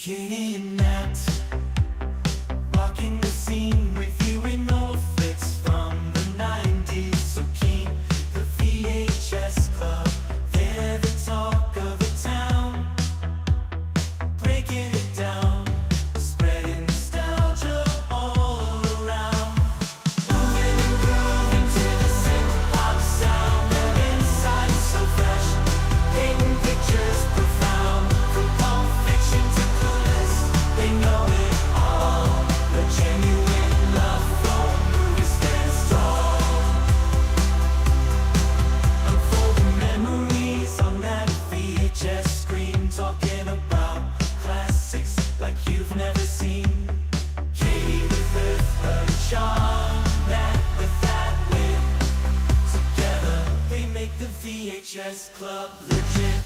Kidnapped, walking the scene with you in old flicks from the 90s. So keen, the VHS Club, they're the talk of the town. Breaking it down, spreading nostalgia all around. Moving and grooving to the synth-pop sound. Their insight is so fresh, painting pictures profound. From Pulp Fiction to Clueless, they know it all. The genuine love for movies stands tall. Unfolding memories on that VHS screen, talking about classics like you've never seen. Katie with her charm, Matt with that wit. Together they make the VHS Club legit.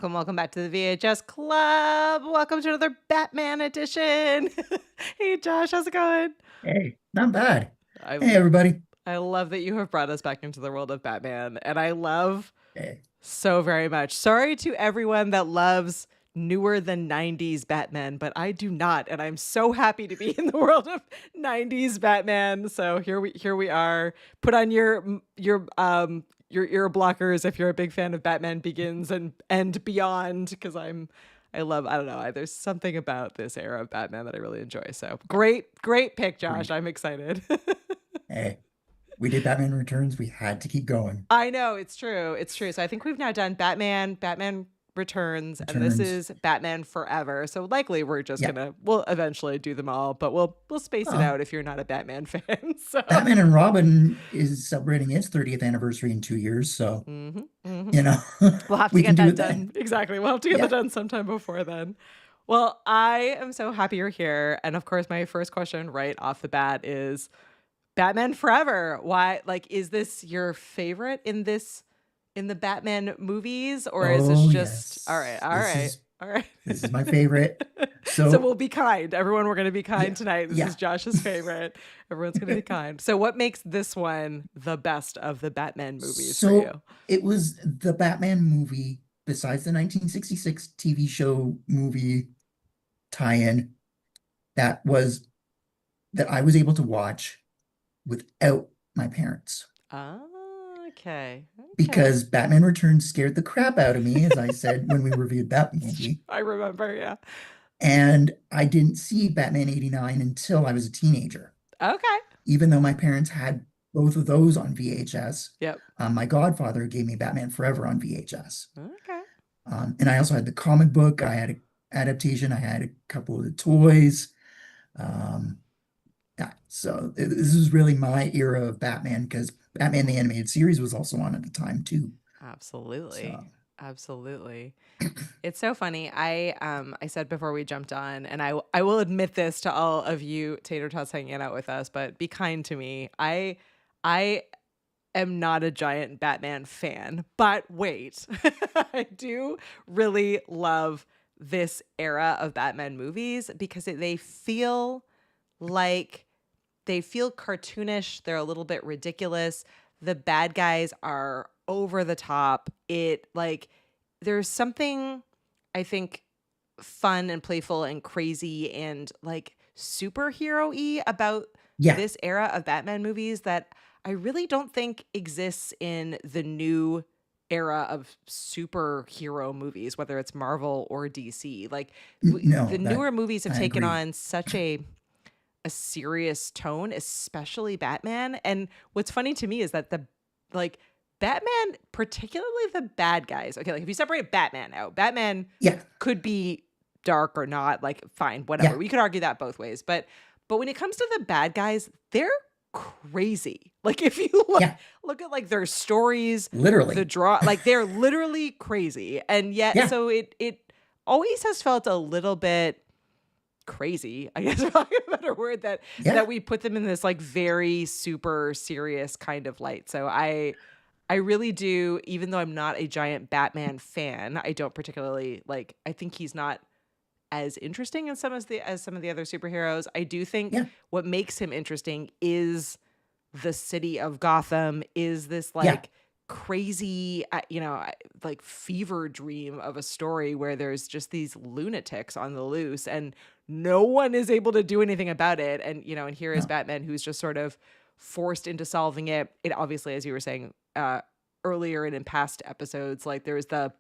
Welcome back to the VHS Club. Welcome to another Batman edition. Hey, Josh, how's it going? Hey, not bad. I, Hey, everybody. I love that you have brought us back into the world of Batman, and I love Hey. so very much. Sorry to everyone that loves newer than 90s Batman, but I do not, and I'm so happy to be in the world of 90s Batman. So here we are. Put on your ear blockers if you're a big fan of Batman Begins and beyond, because I don't know, there's something about this era of Batman that I really enjoy. So great pick, Josh. I'm excited. Hey, we did Batman Returns. We had to keep going. I know, it's true. So I think we've now done Batman Returns, and this is Batman Forever. So likely we're just we'll eventually do them all, but we'll space it out if you're not a Batman fan. So Batman and Robin is celebrating its 30th anniversary in 2 years, so you know, we'll have to get that done. Exactly. We'll have to get that done sometime before then. Well, I am so happy you're here. And of course, my first question right off the bat is Batman Forever. Why, is this your favorite in the Batman movies, or is this just all right? This is my favorite. So we'll be kind. Everyone, we're going to be kind tonight. This is Josh's favorite. Everyone's going to be kind. So what makes this one the best of the Batman movies for you? It was the Batman movie, besides the 1966 TV show movie tie-in, that I was able to watch without my parents. Okay. Because Batman Returns scared the crap out of me, as I said when we reviewed that movie. I remember, yeah. And I didn't see Batman 89 until I was a teenager. Okay. Even though my parents had both of those on VHS. Yep. My godfather gave me Batman Forever on VHS. Okay. And I also had the comic book. I had an adaptation. I had a couple of the toys. So this was really my era of Batman, because Batman the Animated Series was also on at the time too. Absolutely. Absolutely. It's so funny. I said before we jumped on, and I will admit this to all of you tater tots hanging out with us, but be kind to me. I am not a giant Batman fan, but wait, I do really love this era of Batman movies because they feel cartoonish. They're a little bit ridiculous. The bad guys are over the top. There's something, I think, fun and playful and crazy and superhero-y about this era of Batman movies that I really don't think exists in the new era of superhero movies, whether it's Marvel or DC. The newer movies have taken on such a serious tone, especially Batman. And what's funny to me is that Batman, particularly the bad guys. Okay, like if you separate Batman out, Batman Yeah. could be dark or not, like fine, whatever. Yeah. We could argue that both ways. But when it comes to the bad guys, they're crazy. Like if you Yeah. look at like their stories, Literally. the draw, like they're literally crazy. And yet Yeah. so it always has felt a little bit crazy, I guess, for lack of a better word, that Yeah. we put them in this like very super serious kind of light. So I really do, even though I'm not a giant Batman fan, I don't particularly like, I think he's not as interesting as some of the other superheroes. I do think Yeah. what makes him interesting is the city of Gotham, is this Yeah. like crazy, like fever dream of a story where there's just these lunatics on the loose and no one is able to do anything about it. And, and here is No. Batman, who's just sort of forced into solving it. It obviously, as you were saying earlier and in past episodes, like there's the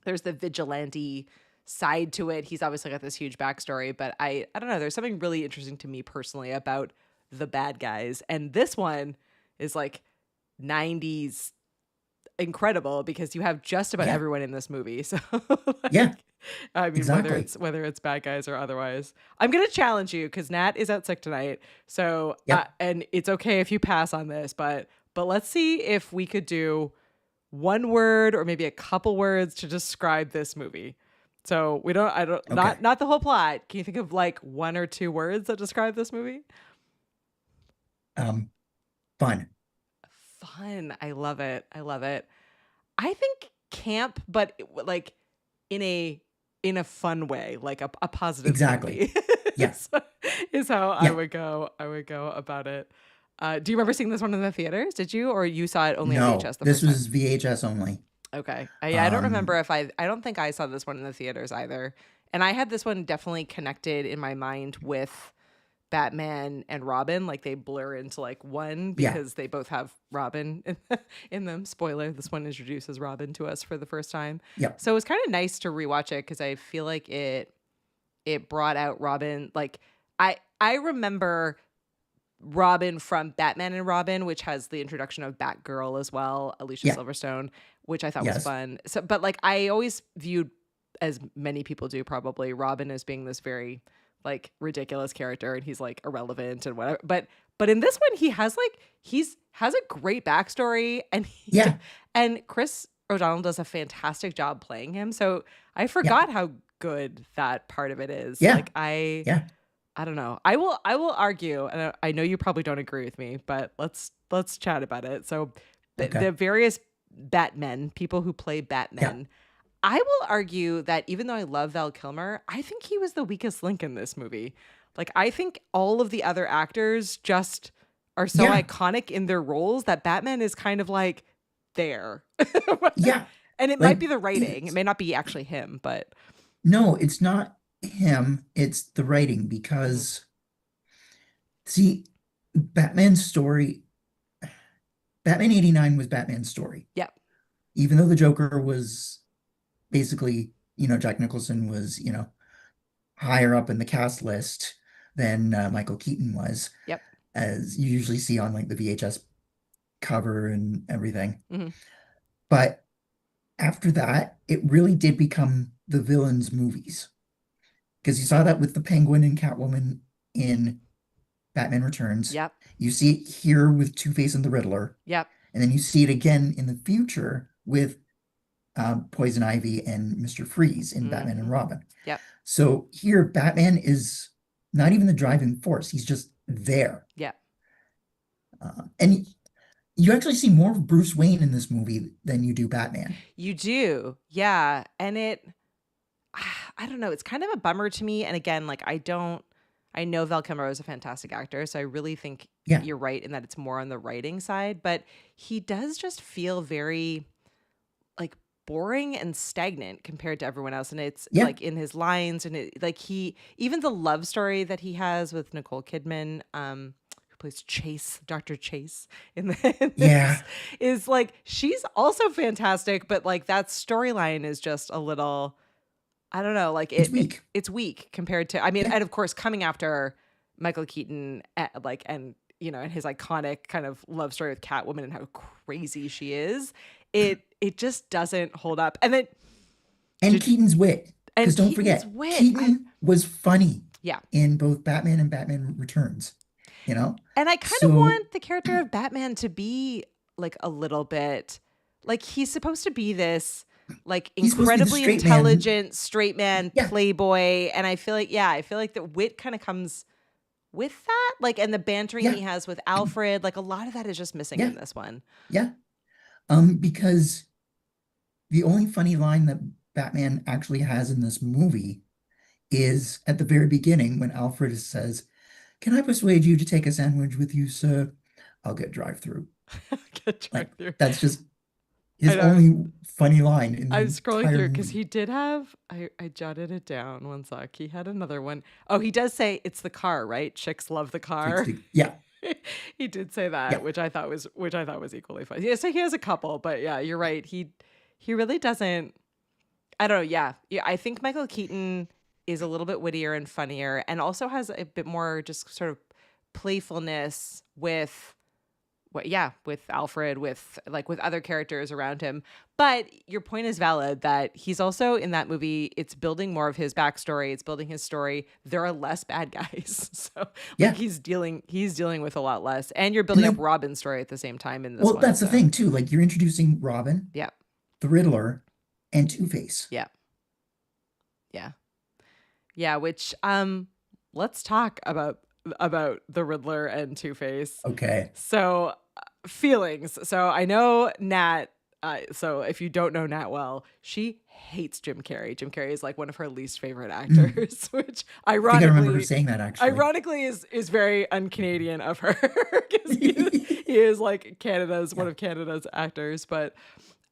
vigilante side to it. He's obviously got this huge backstory, but I don't know. There's something really interesting to me personally about the bad guys. And this one is like 90s incredible because you have just about Yeah. everyone in this movie. So Yeah. I mean, Exactly. whether it's bad guys or otherwise. I'm gonna challenge you because Nat is out sick tonight. So Yep. and it's okay if you pass on this, but let's see if we could do one word or maybe a couple words to describe this movie. So Okay. not the whole plot. Can you think of like one or two words that describe this movie? Fun. Fun. I love it. I love it. I think camp, but like in a fun way, like a positive Exactly. movie. Yeah. is how Yeah. I would go about it. Do you remember seeing this one in the theaters? Did you, or you saw it only on No, VHS the this first time? was VHS only. Okay. I don't remember Um, if I don't think I saw this one in the theaters either. And I had this one definitely connected in my mind with Batman and Robin. Like they blur into like one Yeah. because they both have Robin in them. Spoiler, this one introduces Robin to us for the first time. Yep. So it was kind of nice to rewatch it because I feel like it brought out Robin. Like I remember Robin from Batman and Robin, which has the introduction of Batgirl as well, Alicia Yeah. Silverstone, which I thought was Yes. fun. So, but like I always viewed, as many people do probably, Robin as being this very like ridiculous character, and he's like irrelevant and whatever. But in this one, he has a great backstory, and Yeah. and Chris O'Donnell does a fantastic job playing him. So I forgot how good that part of it is. Yeah. Like Yeah. I don't know. I will argue, and I know you probably don't agree with me, but let's chat about it. So Okay. the various Batmen, people who play Batmen, I will argue that even though I love Val Kilmer, I think he was the weakest link in this movie. Like I think all of the other actors just are so Yeah. iconic in their roles that Batman is kind of like there. Yeah. And it Like, might be the writing. It it's- may not be actually him, but No, it's not him. It's the writing because, see, Batman's story, Batman 89 was Batman's story. yeah. Even though the Joker was basically, Jack Nicholson was, higher up in the cast list than Michael Keaton was, Yep. as you usually see on like the VHS cover and everything. Mhm. But after that, it really did become the villains' movies. Because you saw that with the Penguin and Catwoman in Batman Returns. Yep. You see it here with Two-Face and the Riddler. Yep. And then you see it again in the future with Poison Ivy and Mr. Freeze in Batman and Robin. Yep. So here, Batman is not even the driving force. He's just there. Yep. And you actually see more of Bruce Wayne in this movie than you do Batman. You do. Yeah. And I don't know. It's kind of a bummer to me. And again, like I know Val Kilmer is a fantastic actor. So I really think Yeah. you're right in that it's more on the writing side, but he does just feel very like boring and stagnant compared to everyone else. And it's Yeah. like in his lines and even the love story that he has with Nicole Kidman, who plays Dr. Chase in this, Yeah. is like, she's also fantastic, but like that storyline is just a little, I don't know, like It's weak. It's weak compared to, I mean, Yeah. and of course coming after Michael Keaton, and you know, and his iconic kind of love story with Catwoman and how crazy she is, it just doesn't hold up. And then And Keaton's wit. and Because don't Keaton's forget, wit. Keaton was funny Yeah. in both Batman and Batman Returns, you know? And I kind of So, want the character of Batman to be like a little bit like he's supposed to be this like he's supposed to be the incredibly straight man. intelligent straight man Yeah. playboy. And I feel like the wit kind of comes with that. Like, and the bantering Yeah. he has with Alfred, like a lot of that is just missing Yeah. in this one. Yeah. Because the only funny line that Batman actually has in this movie is at the very beginning when Alfred says, "Can I persuade you to take a sandwich with you, sir? I'll get drive-through." Get Like, through. that's just I his know. only funny line in the I'm scrolling entire through because movie. he did have I jotted it down one sec. He had another one. Oh, he does say it's the car, right? Chicks love the car. Yeah. He did say that, Yeah. which I thought was equally funny. Yeah, so he has a couple, but yeah, you're right. He really doesn't. I don't know. Yeah, I think Michael Keaton is a little bit wittier and funnier, and also has a bit more just sort of playfulness with with Alfred, with other characters around him. But your point is valid that he's also in that movie. It's building more of his backstory. It's building his story. There are less bad guys, so Yeah. he's dealing with a lot less. And you're building like- up Robin's story at the same time in this Well, one. that's the so- thing too. Like, you're introducing Robin, Yeah, the Riddler, and Two-Face. yeah, yeah. Which let's talk about the Riddler and Two-Face. Okay. So feelings. So I know Nat. So if you don't know Nat well, she hates Jim Carrey. Jim Carrey is like one of her least favorite actors, which I think I remember her ironically, saying that actually. is very un-Canadian of her because he is like one of Canada's actors. But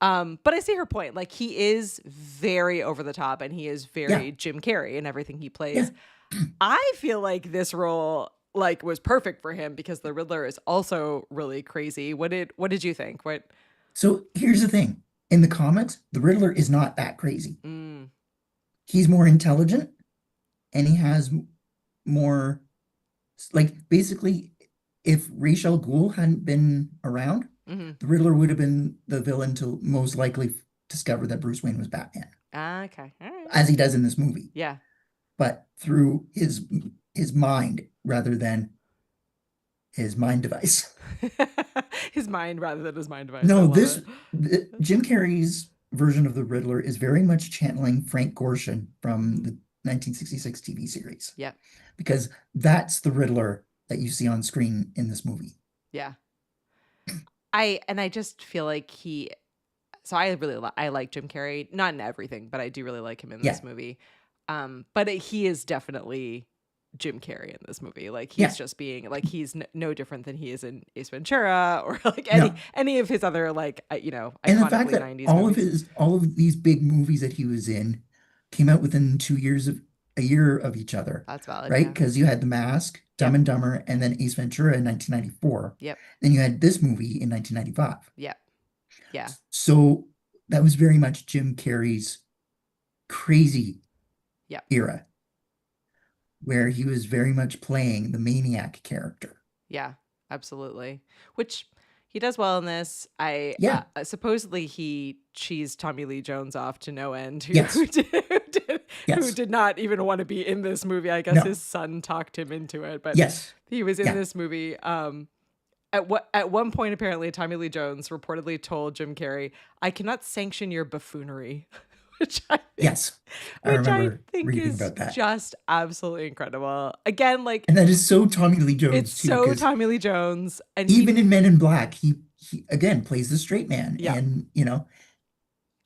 I see her point. Like, he is very over the top, and he is very Jim Carrey in everything he plays. Yeah. I feel like this role like was perfect for him because the Riddler is also really crazy. What did you think? So here's the thing. In the comics, the Riddler is not that crazy. Mm, He's more intelligent, and he has more, like, basically, if Ra's al Ghul hadn't been around, mhm. the Riddler would have been the villain to most likely discover that Bruce Wayne was Batman, Okay. All right. as he does in this movie. Yeah. But through his mind rather than his mind device. His mind rather than his mind device. I No, love it. Jim Carrey's version of the Riddler is very much channeling Frank Gorshin from the 1966 TV series. Yeah. Because that's the Riddler that you see on screen in this movie. Yeah. I just feel like I like Jim Carrey, not in everything, but I do really like him in this movie. But he is definitely Jim Carrey in this movie. Like, he's just being like, he's no different than he is in Ace Ventura or like any of his other like And the fact iconically that 90s all movies. of these big movies that he was in came out within a year of each other, That's valid. right? Yeah. Because you had The Mask, Dumb and Dumber, and then Ace Ventura in 1994. Yep. Then you had this movie in 1995. Yep. Yeah. So that was very much Jim Carrey's crazy era, where he was very much playing the maniac character. Yeah, absolutely. Which he does well in this. Supposedly he cheesed Tommy Lee Jones off to no end, who did not even want to be in this movie. I guess his son talked him into it, but he was in this movie. At one point, apparently, Tommy Lee Jones reportedly told Jim Carrey, "I cannot sanction your buffoonery," which I think reading is about that. just absolutely incredible. Again, like, And that is so Tommy Lee Jones it's too. so Tommy Lee Jones, and Even in Men in Black, he again plays the straight man, Yeah. and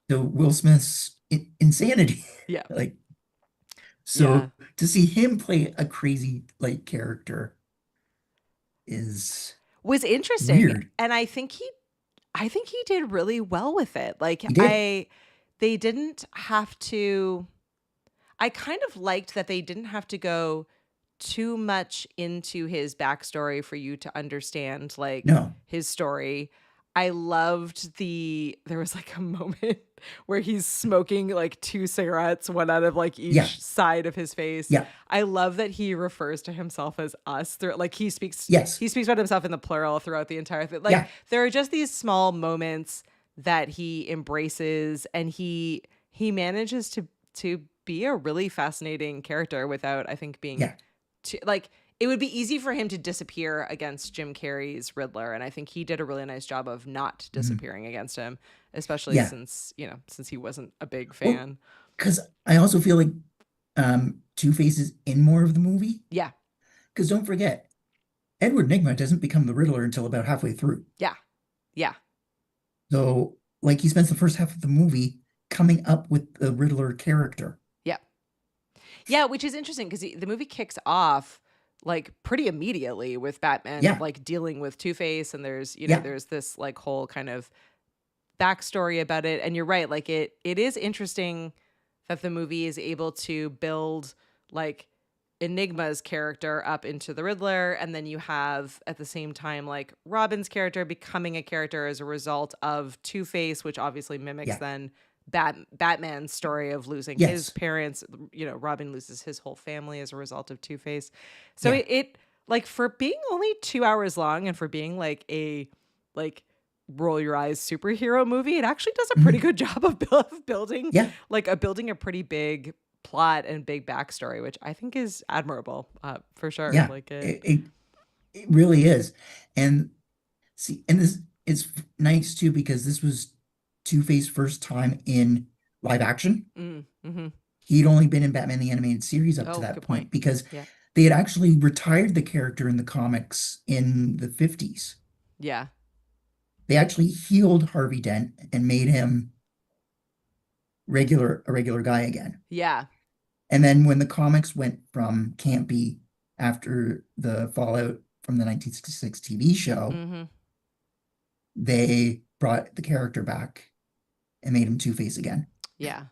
the Will Smith's insanity. Yeah. Like, so to see him play a crazy like character was interesting, weird. and I think he did really well with it. Like, He did. they didn't have to. I kind of liked that they didn't have to go too much into his backstory for you to understand like No. his story. I loved there was like a moment where he's smoking like 2 cigarettes, one out of like Yeah, each side of his face. yeah, I love that he refers to himself as us through like yes, he speaks about himself in the plural throughout the entire thing. Like yeah, there are just these small moments that he embraces, and he manages to be a really fascinating character without, I think, being yeah, too like it would be easy for him to disappear against Jim Carrey's Riddler, and I think he did a really nice job of not mhm, disappearing against him, especially yeah. since he wasn't a big Well, fan. because I also feel like Two-Face is in more of the movie. Yeah. Because don't forget, Edward Nygma doesn't become the Riddler until about halfway through. Yeah. Yeah. So, like, he spends the first half of the movie coming up with the Riddler character. Yeah. Yeah, which is interesting because the movie kicks off like pretty immediately with Batman Yeah, like dealing with Two-Face, and yeah, there's this like whole kind of backstory about it. And you're right, like it is interesting that the movie is able to build like Enigma's character up into the Riddler, and then you have at the same time like Robin's character becoming a character as a result of Two-Face, which obviously mimics yeah, then Batman's story of losing his yes, parents. Robin loses his whole family as a result of Two-Face. So yeah, it like for being only 2 hours long and for being like a like roll your eyes superhero movie, it actually does a pretty mhm, good job of building yeah, building a pretty big plot and big backstory, which I think is admirable, for sure. yeah. Like it. It really is. And see, and this it's nice too because this was Two-Face first time in live action. Mm-hmm. He'd only been in Batman the Animated Series up to Oh, that good point. point because Yeah. they had actually retired the character in the comics in the 50s. Yeah. They actually healed Harvey Dent and made him a regular guy again. Yeah. And then when the comics went from Campy after the fallout from the 1966 TV show, Mm-hmm. they brought the character back and made him Two-Face again. Yeah.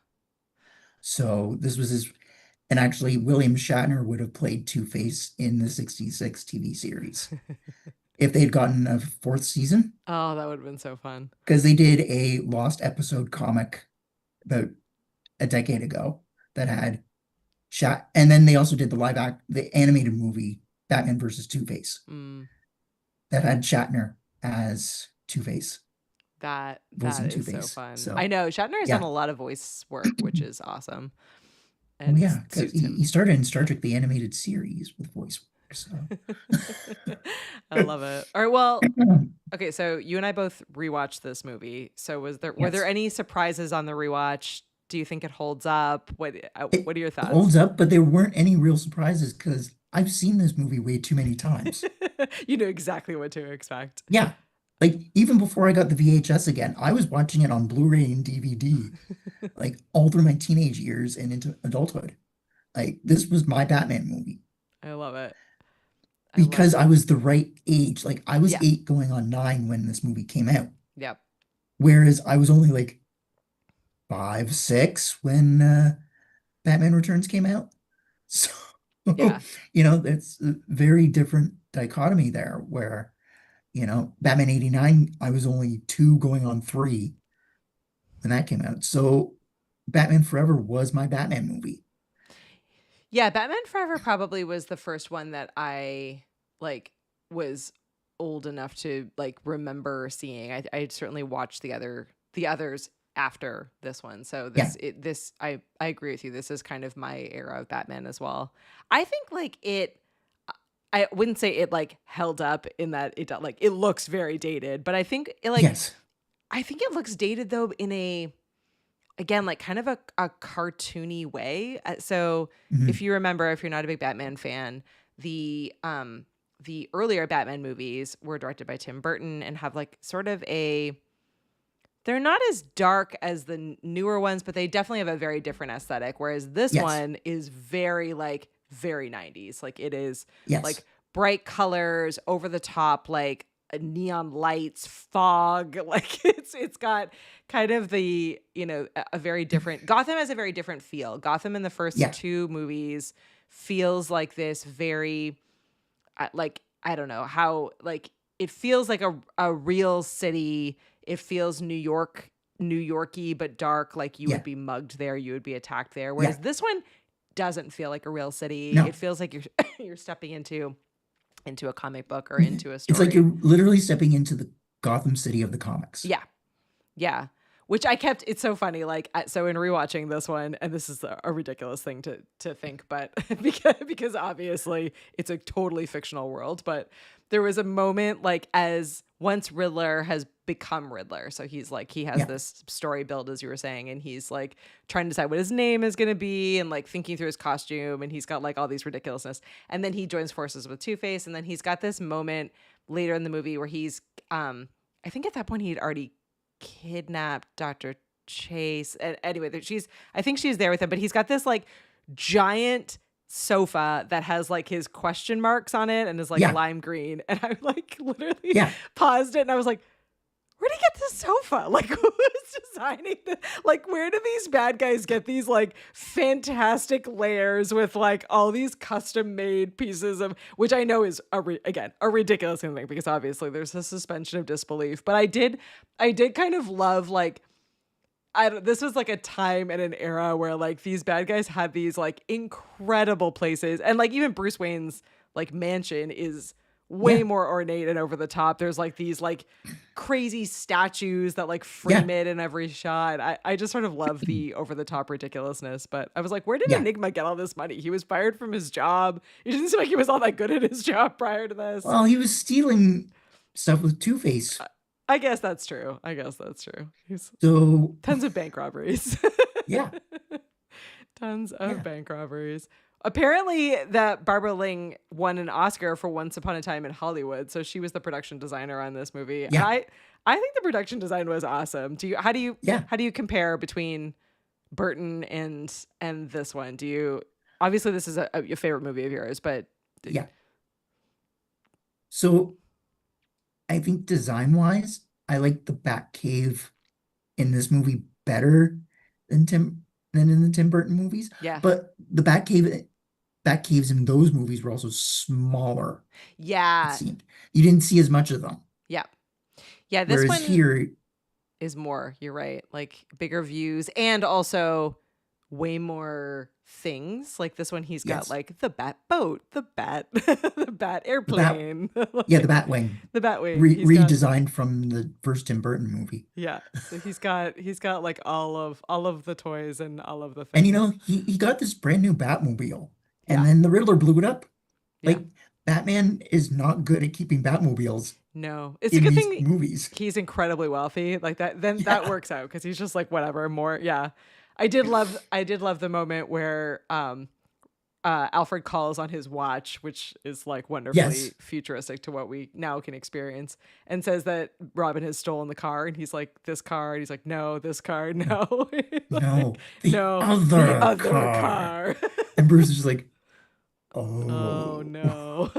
So this was his, and actually William Shatner would have played Two-Face in the 66 TV series if they'd gotten a fourth season, Oh, that would have been so fun. because they did a lost episode comic about a decade ago that had and then they also did the animated movie Batman versus Two-Face Mm, that had Shatner as Two-Face, that voicing is so Two-Face. fun. I So know Shatner has done yeah, a lot of voice work, which is awesome well, and yeah, because suits he him. started in Star Trek the animated series with voice work. So I love it. All right, well, okay, so you and I both rewatched this movie. So were there yes, any surprises on the rewatch? Do you think it holds up? it What are your thoughts? holds up, but there weren't any real surprises because I've seen this movie way too many times. You know exactly what to expect. Yeah, like even before I got the VHS again, I was watching it on Blu-ray and DVD, like all through my teenage years and into adulthood. Like this was my Batman movie I love it. I love because it. I was the right age. Like I was Yeah. 8 going on 9 when this movie came out, Yep. whereas I was only like 5, 6 when Batman Returns came out. So, Yeah. that's a very different dichotomy there where, Batman 89, I was only 2 going on 3 when that came out. So Batman Forever was my Batman movie. Yeah, Batman Forever probably was the first one that I like was old enough to like remember seeing. I certainly watched the others after this one. So Yeah, I agree with you. This is kind of my era of Batman as well. I think like I wouldn't say it like held up in that it looks very dated, but yes. I think it looks dated though in a again like kind of a cartoony way. So Mhm. if you remember, if you're not a big Batman fan, the earlier Batman movies were directed by Tim Burton and have like sort of they're not as dark as the newer ones, but they definitely have a very different aesthetic. Whereas this Yes, one is very like very 90s. Like it is yes. like bright colors, over the top, like neon lights, fog. Like it's got kind of the a very different. Gotham has a very different feel. Gotham in the first Yeah, two movies feels like this very like I don't know how like it feels like a real city. It feels New Yorky, but dark, like you Yeah. would be mugged there, you would be attacked there. Yeah. Whereas this one doesn't feel like a real city. No. It feels like you're you're stepping into a comic book or into a It's like story. you're literally stepping into the Gotham City of the comics. Yeah. Yeah. Which I kept, it's so funny. Like, so in rewatching this one, and this is a ridiculous thing to think, but because obviously it's a totally fictional world, but there was a moment like as once Riddler has become Riddler. So he's like, he has Yeah. this story build, as you were saying, and he's like trying to decide what his name is going to be and like thinking through his costume, and he's got like all these ridiculousness. And then he joins forces with Two-Face, and then he's got this moment later in the movie where he's, I think at that point he had already kidnapped Dr. Chase. And anyway, I think she's there with him, but he's got this like giant sofa that has like his question marks on it and is like Yeah. lime green. And I like literally Yeah. paused it and I was like, where'd he get this sofa? Like, who's designing this? Like, where do these bad guys get these like fantastic layers with like all these custom made pieces of, which I know is again a ridiculous thing because obviously there's a suspension of disbelief. But I did kind of love like, this was like a time and an era where like these bad guys had these like incredible places, and like even Bruce Wayne's like mansion is way more ornate and over the top. There's like these like crazy statues that like frame it in every shot. I just sort of love the over the top ridiculousness. But I was like, where did Enigma get all this money? He was fired from his job. He didn't seem like he was all that good at his job prior to this. Well, he was stealing stuff with Two-Face. I guess that's true. He's So tons of bank robberies. yeah. Tons of bank robberies. Apparently that Barbara Ling won an Oscar for Once Upon a Time in Hollywood. So she was the production designer on this movie. Yeah. And I think the production design was awesome. How do you compare between Burton and this one? Obviously this is a favorite movie of yours, but Yeah. So I think design-wise, I like the Batcave in this movie better than in the Tim Burton movies. Yeah. But the Batcaves in those movies were also smaller. Yeah. It seemed. You didn't see as much of them. Yeah. Yeah, this Whereas one here is more, you're right, like bigger views and also way more things. Like this one, he's got like the bat boat, the bat airplane. the Batwing. The Batwing. Redesigned from the first Tim Burton movie. Yeah. So he's got like all of the toys and all of the things. And you know, he got this brand new Batmobile. And then the Riddler blew it up. Like Batman is not good at keeping Batmobiles. No, it's a good thing movies. He's incredibly wealthy like that. Then that works out because he's just like whatever more. Yeah, I did love the moment where Alfred calls on his watch, which is like wonderfully futuristic to what we now can experience, and says that Robin has stolen the car, and he's like, "This car," and he's like, "No, this car, no, No, the other car." And Bruce is just like, "Oh no."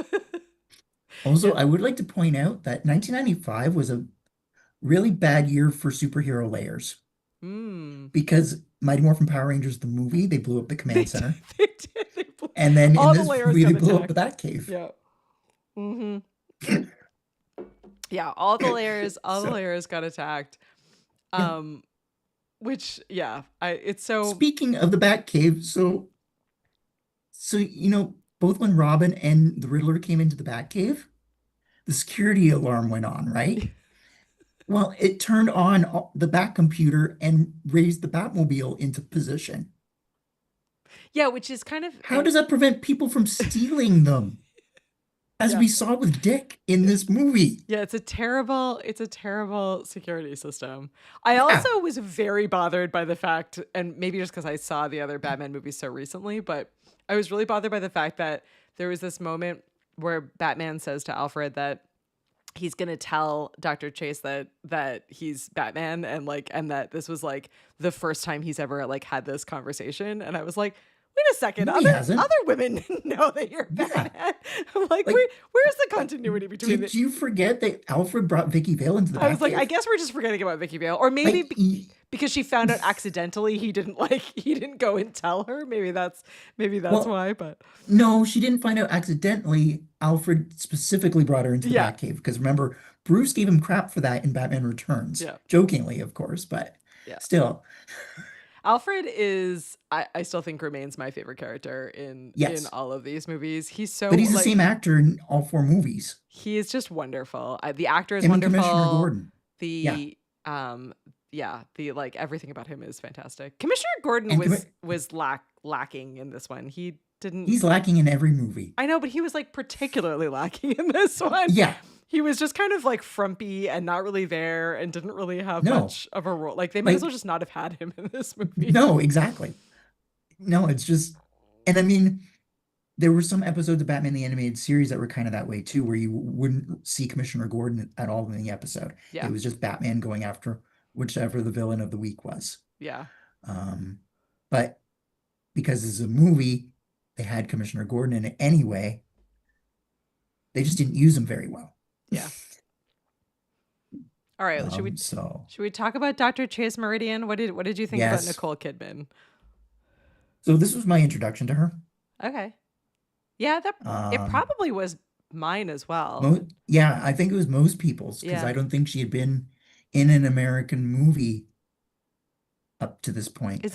Also, I would like to point out that 1995 was a really bad year for superhero layers. Because Mighty Morphin Power Rangers, the movie, they blew up the command center. They did. And then all in the this layers movie, they got blew up attacked. the Batcave. Yeah. Mm-hmm. Yeah, all the layers got attacked. Which it's so. Speaking of the Batcave, so you know, both when Robin and the Riddler came into the Batcave, the security alarm went on, right? Well, it turned on the Bat computer and raised the Batmobile into position. Yeah, which is kind of How does that prevent people from stealing them? As we saw with Dick in this movie. Yeah, it's a terrible security system. I also was very bothered by the fact, and maybe just because I saw the other Batman movies so recently, but I was really bothered by the fact that there was this moment where Batman says to Alfred that he's gonna tell Dr. Chase that he's Batman and that this was like the first time he's ever like had this conversation. And I was like, wait a second, No, he hasn't. other women know that you're Batman. I'm like, where's the continuity between Did you forget that Alfred brought Vicky Vale into the Batcave? I was like, I guess we're just forgetting about Vicky Vale. Or maybe because she found out accidentally he didn't go and tell her. Maybe that's why, but no, she didn't find out accidentally. Alfred specifically brought her into the Yeah. Batcave because remember, Bruce gave him crap for that in Batman Returns. Yeah. Jokingly, of course, but Yeah. still, Alfred is I still think remains my favorite character in yes. all of these movies. He's so But he's the same like actor in all four movies. he is just wonderful. The actor is Him and Commissioner wonderful. Gordon. Yeah. The yeah, the like everything about him is fantastic. Commissioner Gordon And was lacking in this one. He didn't he's lacking in every movie. I know, but he was like particularly lacking in this one. Yeah. He was just kind of like frumpy and not really there and didn't really have No. much of a role. Like they might as Like, well just not have had him in this movie. no, exactly. No, it's just, and I mean, there were some episodes of Batman the Animated Series that were kind of that way too, where you wouldn't see Commissioner Gordon at all in the episode. Yeah. It was just Batman going after whichever the villain of the week was. Yeah. But because this is a movie, they had Commissioner Gordon in it anyway. They just didn't use him very well. Yeah. All right. Should we talk about Dr. Chase Meridian? What did you think about Yes. Nicole Kidman? So this was my introduction to her. Okay. Yeah, it Um, probably was mine as well. yeah, I think it was most people's because Yeah. I don't think she had been in an American movie up to this point. Is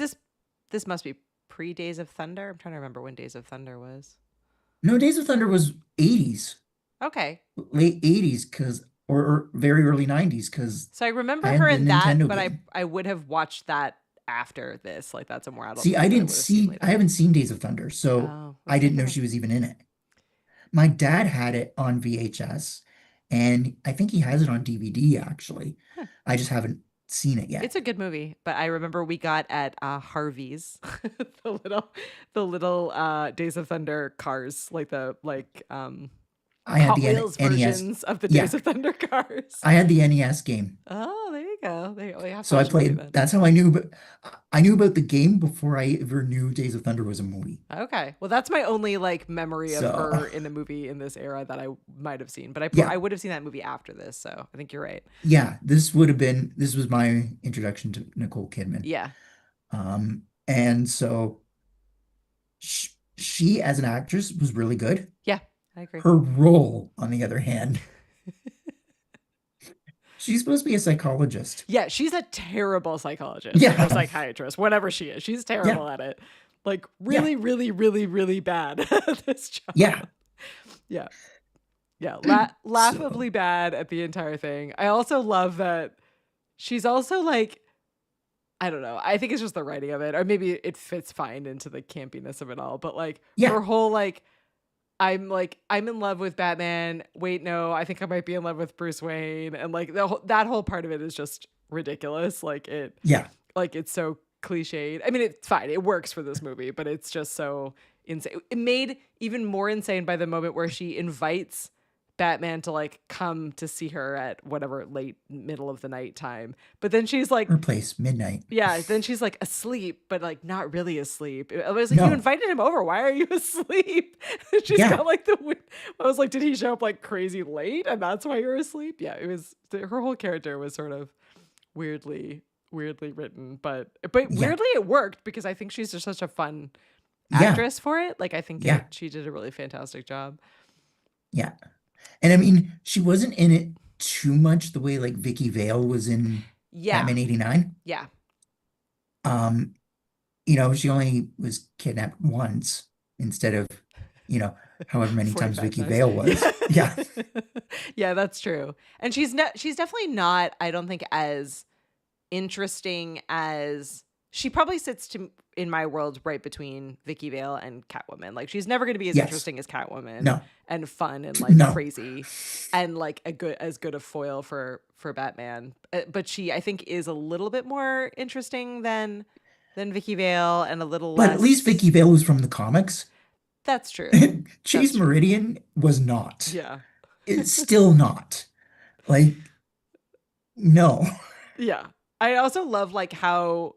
this must be pre Days of Thunder? I'm trying to remember when Days of Thunder was. No, Days of Thunder was 80s, Okay. late 80s, or very early 90s, because So I remember I had her the in that, Nintendo but game. I would have watched that after this. Like that's a more adult See, movie I that didn't would have seen see, later. I haven't seen Days of Thunder, so Oh, I didn't know she was even in it. My dad had it on VHS, and I think he has it on DVD actually. Huh. I just haven't seen it yet. It's a good movie, but I remember we got at Harvey's the little Days of Thunder cars, like the I had Hot the Wheels NES. versions of the Yeah. Days of Thunder cars. I had the NES game. Oh, there you go. We have to So I watch the movie played, then. that's how I knew, but I knew about the game before I ever knew Days of Thunder was a movie. Okay. Well, that's my only like memory of So- her in a movie in this era that I might have seen, but Yeah. I would have seen that movie after this. So I think you're right. Yeah, this was my introduction to Nicole Kidman. Yeah. And so she as an actress was really good. Yeah, I agree. Her role, on the other hand, she's supposed to be a psychologist. Yeah, she's a terrible psychologist Yeah. or psychiatrist, whatever she is. She's terrible at it. Like really, really, really, really bad at this job. Yeah. Yeah. Yeah. Laughably bad at the entire thing. I also love that she's also like, I don't know. I think it's just the writing of it, or maybe it fits fine into the campiness of it all. But like Yeah. her whole I'm in love with Batman. Wait, no, I think I might be in love with Bruce Wayne, and like that whole part of it is just ridiculous. Like it's so cliched. I mean, it's fine. It works for this movie, but it's just so insane. It made even more insane by the moment where she invites Batman to like come to see her at whatever late middle of the night time. But then she's like, Her place, midnight. yeah, then she's like asleep, but like not really asleep. I was like, No. you invited him over. Why are you asleep? She's Yeah. got like I was like, did he show up like crazy late and that's why you're asleep? Yeah, it was her whole character was sort of weirdly written, but Yeah. weirdly it worked because I think she's just such a fun Yeah. actress for it. Like I think Yeah. she did a really fantastic job. Yeah. And I mean, she wasn't in it too much the way like Vicky Vale was in Yeah. Batman 89. Yeah. She only was kidnapped once instead of, however many times 45 Vicky times. Vale was. Yeah. Yeah, that's true. And she's definitely not, I don't think, as interesting as she probably sits in my world right between Vicky Vale and Catwoman. Like she's never going to be as Yes. interesting as Catwoman. No. And fun and like No. crazy and like as good a foil for Batman. But she, I think, is a little bit more interesting than Vicky Vale and a little But less. at least Vicky Vale was from the comics. That's true. Chase That's true. Meridian was not. Yeah. It's still not. Like, no. Yeah. I also love like how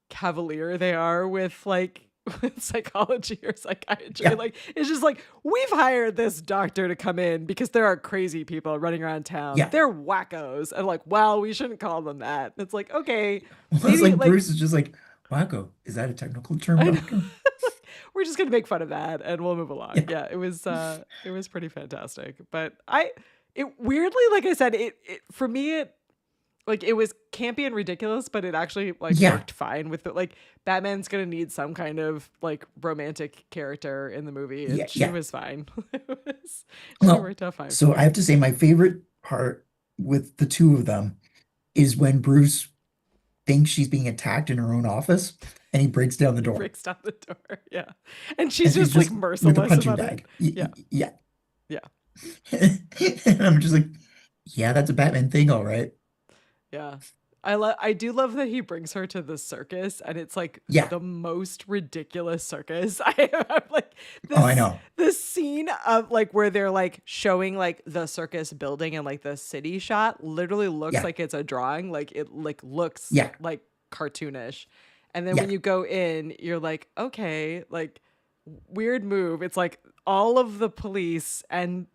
cavalier they are with like with psychology or psychiatry. Yeah. Like it's just like we've hired this doctor to come in because there are crazy people running around town. Yeah. They're wackos. And like, well, we shouldn't call them that. It's like, okay. It's maybe, like Bruce is just like, wacko. Is that a technical term, I know. doctor? we're just gonna make fun of that and we'll move along. Yeah, it was pretty fantastic. But it weirdly, like I said, it for me it was campy and ridiculous, but it actually worked fine with it. Like Batman's gonna need some kind of romantic character in the movie, and she was fine. She worked out fine. So I have to say my favorite part with the two of them is when Bruce thinks she's being attacked in her own office and he breaks down the door. Yeah. And she's just merciless with a punching about bag. it. Yeah. Yeah. And I'm just like, yeah, that's a Batman thing, all right. Yeah. I do love that he brings her to the circus, and it's the most ridiculous circus. I'm I know. The scene of where they're showing the circus building and the city shot literally looks like it's a drawing. It looks cartoonish. And then when you go in, you're like, okay, weird move. It's all of the police and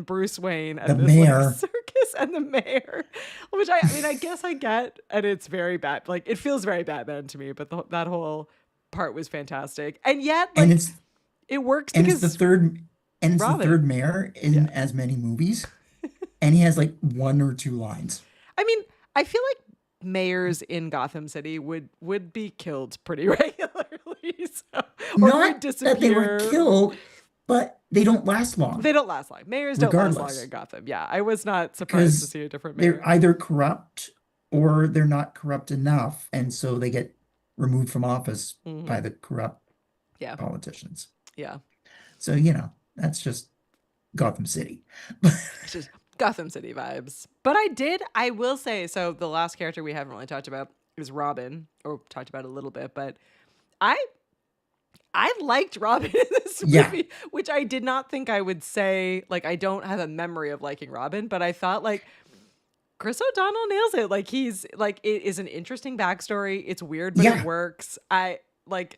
Bruce Wayne at the this mayor. Circus and the mayor, which I mean, I guess I get, and it's very bad. It feels very Batman to me, but that whole part was fantastic. And yet, it works because it's the third mayor in as many movies, and he has one or two lines. I mean, I feel like mayors in Gotham City would be killed pretty regularly, Not that they were killed, but they don't last long. They don't last long. Mayors don't last long in Gotham. Yeah, I was not surprised to see a different mayor. They're either corrupt or they're not corrupt enough, and so they get removed from office by the corrupt politicians. Yeah. So, that's just Gotham City. It's just Gotham City vibes. But I will say, so the last character we haven't really talked about is Robin, or talked about a little bit, but I liked Robin in this movie, which I did not think I would say. I don't have a memory of liking Robin, but I thought Chris O'Donnell nails it. He's it is an interesting backstory. It's weird, but it works.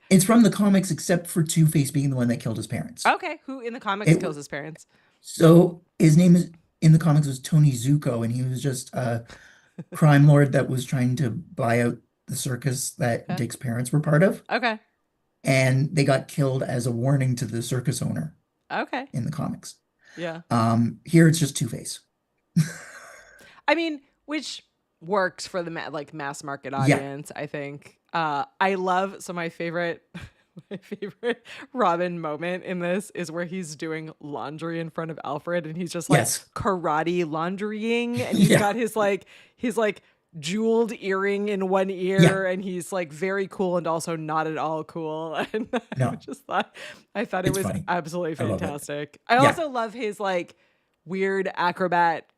It's from the comics, except for Two-Face being the one that killed his parents. Okay, who in the comics kills his parents? So his name in the comics was Tony Zuko, and he was just a crime lord that was trying to buy out the circus that Dick's parents were part of. Okay. And they got killed as a warning to the circus owner. Okay. In the comics. Yeah. Here it's just Two-Face. I mean, which works for the mass market audience, I think. I love my favorite Robin moment in this is where he's doing laundry in front of Alfred, and he's just karate laundrying, and he's got his jeweled earring in one ear, and he's very cool and also not at all cool. And I thought it was funny. Absolutely fantastic. I also love his weird acrobat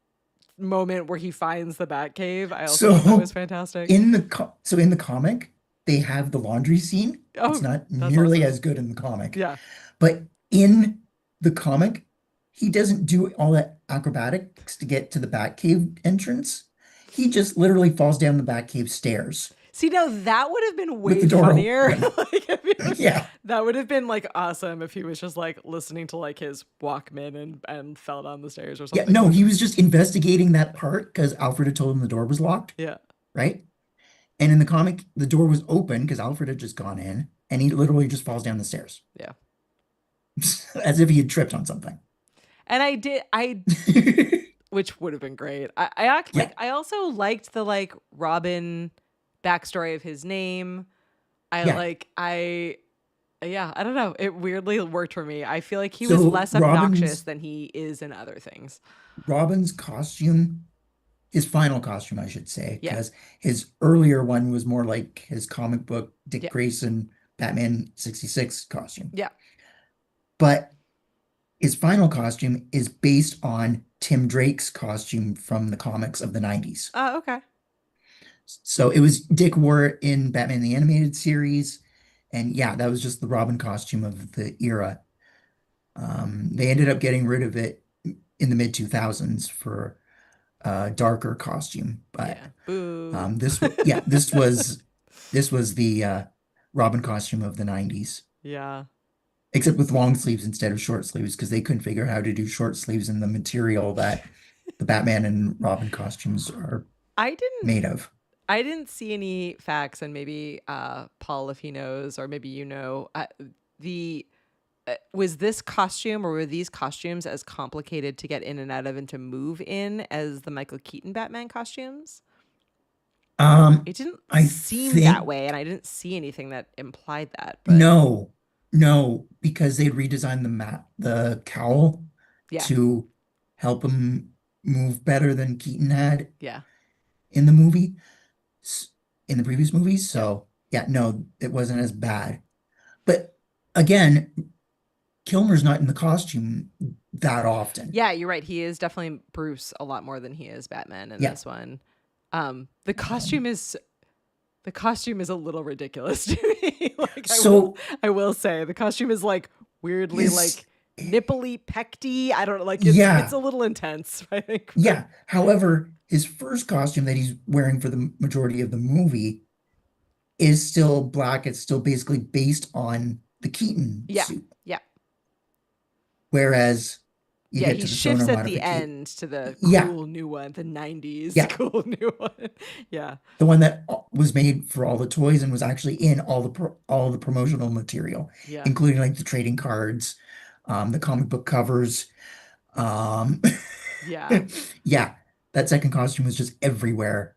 moment where he finds the Batcave. I also thought that was fantastic. In the comic, they have the laundry scene. It's not nearly as good in the comic. Yeah. But in the comic, he doesn't do all that acrobatics to get to the Batcave entrance. He just literally falls down the Batcave stairs. See, now that would have been way funnier. That would have been awesome if he was just listening to his Walkman and fell down the stairs or something. Yeah, no, he was just investigating that part because Alfred had told him the door was locked. Yeah. Right? And in the comic, the door was open because Alfred had just gone in, and he literally just falls down the stairs. Yeah. As if he had tripped on something. And I which would have been great. I also liked the Robin backstory of his name. I don't know. It weirdly worked for me. I feel like he was less obnoxious than he is in other things. Robin's costume, his final costume, I should say, because his earlier one was more like his comic book Dick Grayson Batman 66 costume. Yeah. But his final costume is based on Tim Drake's costume from the comics of the 90s. Oh, okay. So it was Dick wore it in Batman the Animated Series. And that was just the Robin costume of the era. They ended up getting rid of it in the mid-2000s for a darker costume. But this was the Robin costume of the 90s. Yeah. Except with long sleeves instead of short sleeves, because they couldn't figure out how to do short sleeves in the material that the Batman and Robin costumes are made of. I didn't see any facts, and maybe Paul, if he knows, or maybe the Was this costume or were these costumes as complicated to get in and out of and to move in as the Michael Keaton Batman costumes? Um, It didn't I seem that think way, and I didn't see anything that implied that. But no, no, because they redesigned the cowl yeah, to help him move better than Keaton had yeah, in the movie, s- in the previous movies. yeah, So yeah, no, it wasn't as bad. But again, Kilmer's not in the costume that often. yeah. You're right. He is definitely Bruce a lot more than he is Batman in Yeah. this one. The Um, costume is a little ridiculous to me. Like so I will say the costume is like weirdly his, like nipply pecty. I don't know, like it's yeah, a little intense, I think. But yeah. However, his first costume that he's wearing for the majority of the movie is still black. It's still basically based on the Keaton yeah, suit. yeah. Whereas you Yeah, get he to the shifts Sonar at the modification. end to the Yeah, cool new one, the 90s yeah. cool new one. Yeah. The one that was made for all the toys and was actually in all the promotional material, Yeah. including like the trading cards, the comic book covers. Um, Yeah. yeah, that second costume was just everywhere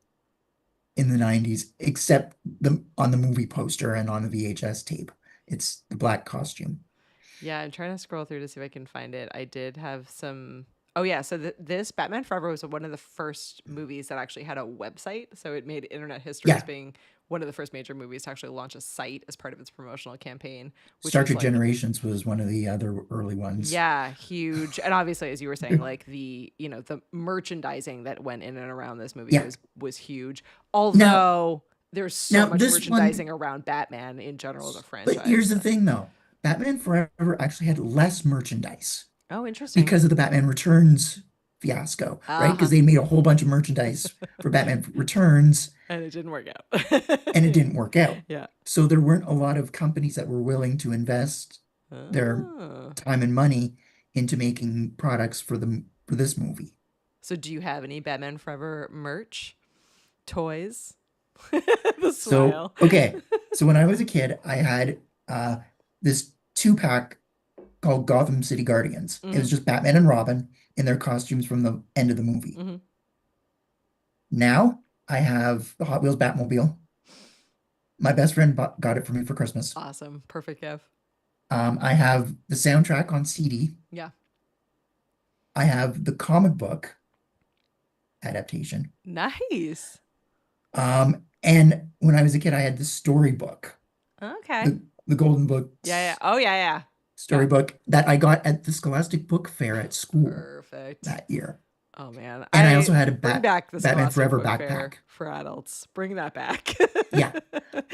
in the 90s, except the on the movie poster and on the VHS tape. It's the black costume. Yeah, I'm trying to scroll through to see if I can find it. I did have some. Oh yeah, so this Batman Forever was one of the first movies that actually had a website. So it made internet history as Yeah, being one of the first major movies to actually launch a site as part of its promotional campaign, which Star was Trek like, Generations was one of the other early ones. yeah, huge. And obviously, as you were saying, like the merchandising that went in and around this movie Yeah. was huge. Now, Although there's so now much this one, merchandising around Batman in general as a but franchise. here's the So. thing though. Batman Forever actually had less merchandise Oh, interesting. because of the Batman Returns fiasco, right? Uh-huh. Because they made a whole bunch of merchandise for Batman Returns And it didn't work out. and it didn't work out. Yeah. So there weren't a lot of companies that were willing to invest their Oh. time and money into making products for this movie. So do you have any Batman Forever merch? Toys? The So, smile. okay. So when I was a kid, I had this two-pack called Gotham City Guardians. It Hmm. was just Batman and Robin in their costumes from the end of the movie. Hmm. Now I have the Hot Wheels Batmobile. My best friend got it for me for Christmas. Awesome. Perfect, Kev. I have the soundtrack on CD. Yeah. I have the comic book adaptation. Nice. And when I was a kid, I had the storybook, Okay. the Golden Yeah, yeah. Books Oh, yeah, yeah. Yeah. storybook that I got at the Scholastic Book Fair at school Perfect. that year. Oh man, And I I also had a bring back the Batman Scholastic Forever Book Fair backpack. for adults. Bring that back. Yeah,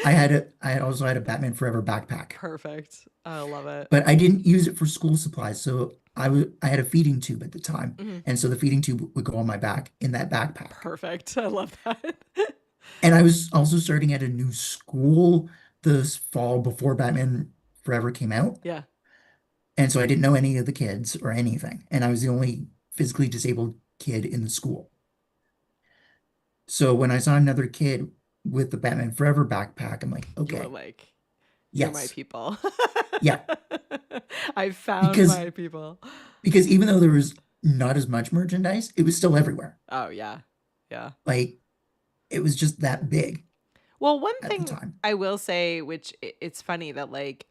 I had also had a Batman Forever backpack, Perfect. I love it. but I didn't use it for school supplies. So I had a feeding tube at the time, Mhm. and so the feeding tube would go on my back in that backpack. Perfect. I love that. And I was also starting at a new school this fall before Batman Forever came out. Yeah. And so I didn't know any of the kids or anything. And I was the only physically disabled kid in the school. So when I saw another kid with the Batman Forever backpack, I'm like, You were okay, like, you're my yes. people. Yeah. I found Because my people. because even though there was not as much merchandise, it was still everywhere. Oh yeah. Yeah. Like it was just that big Well, one at the thing time. I will say, which it's funny that like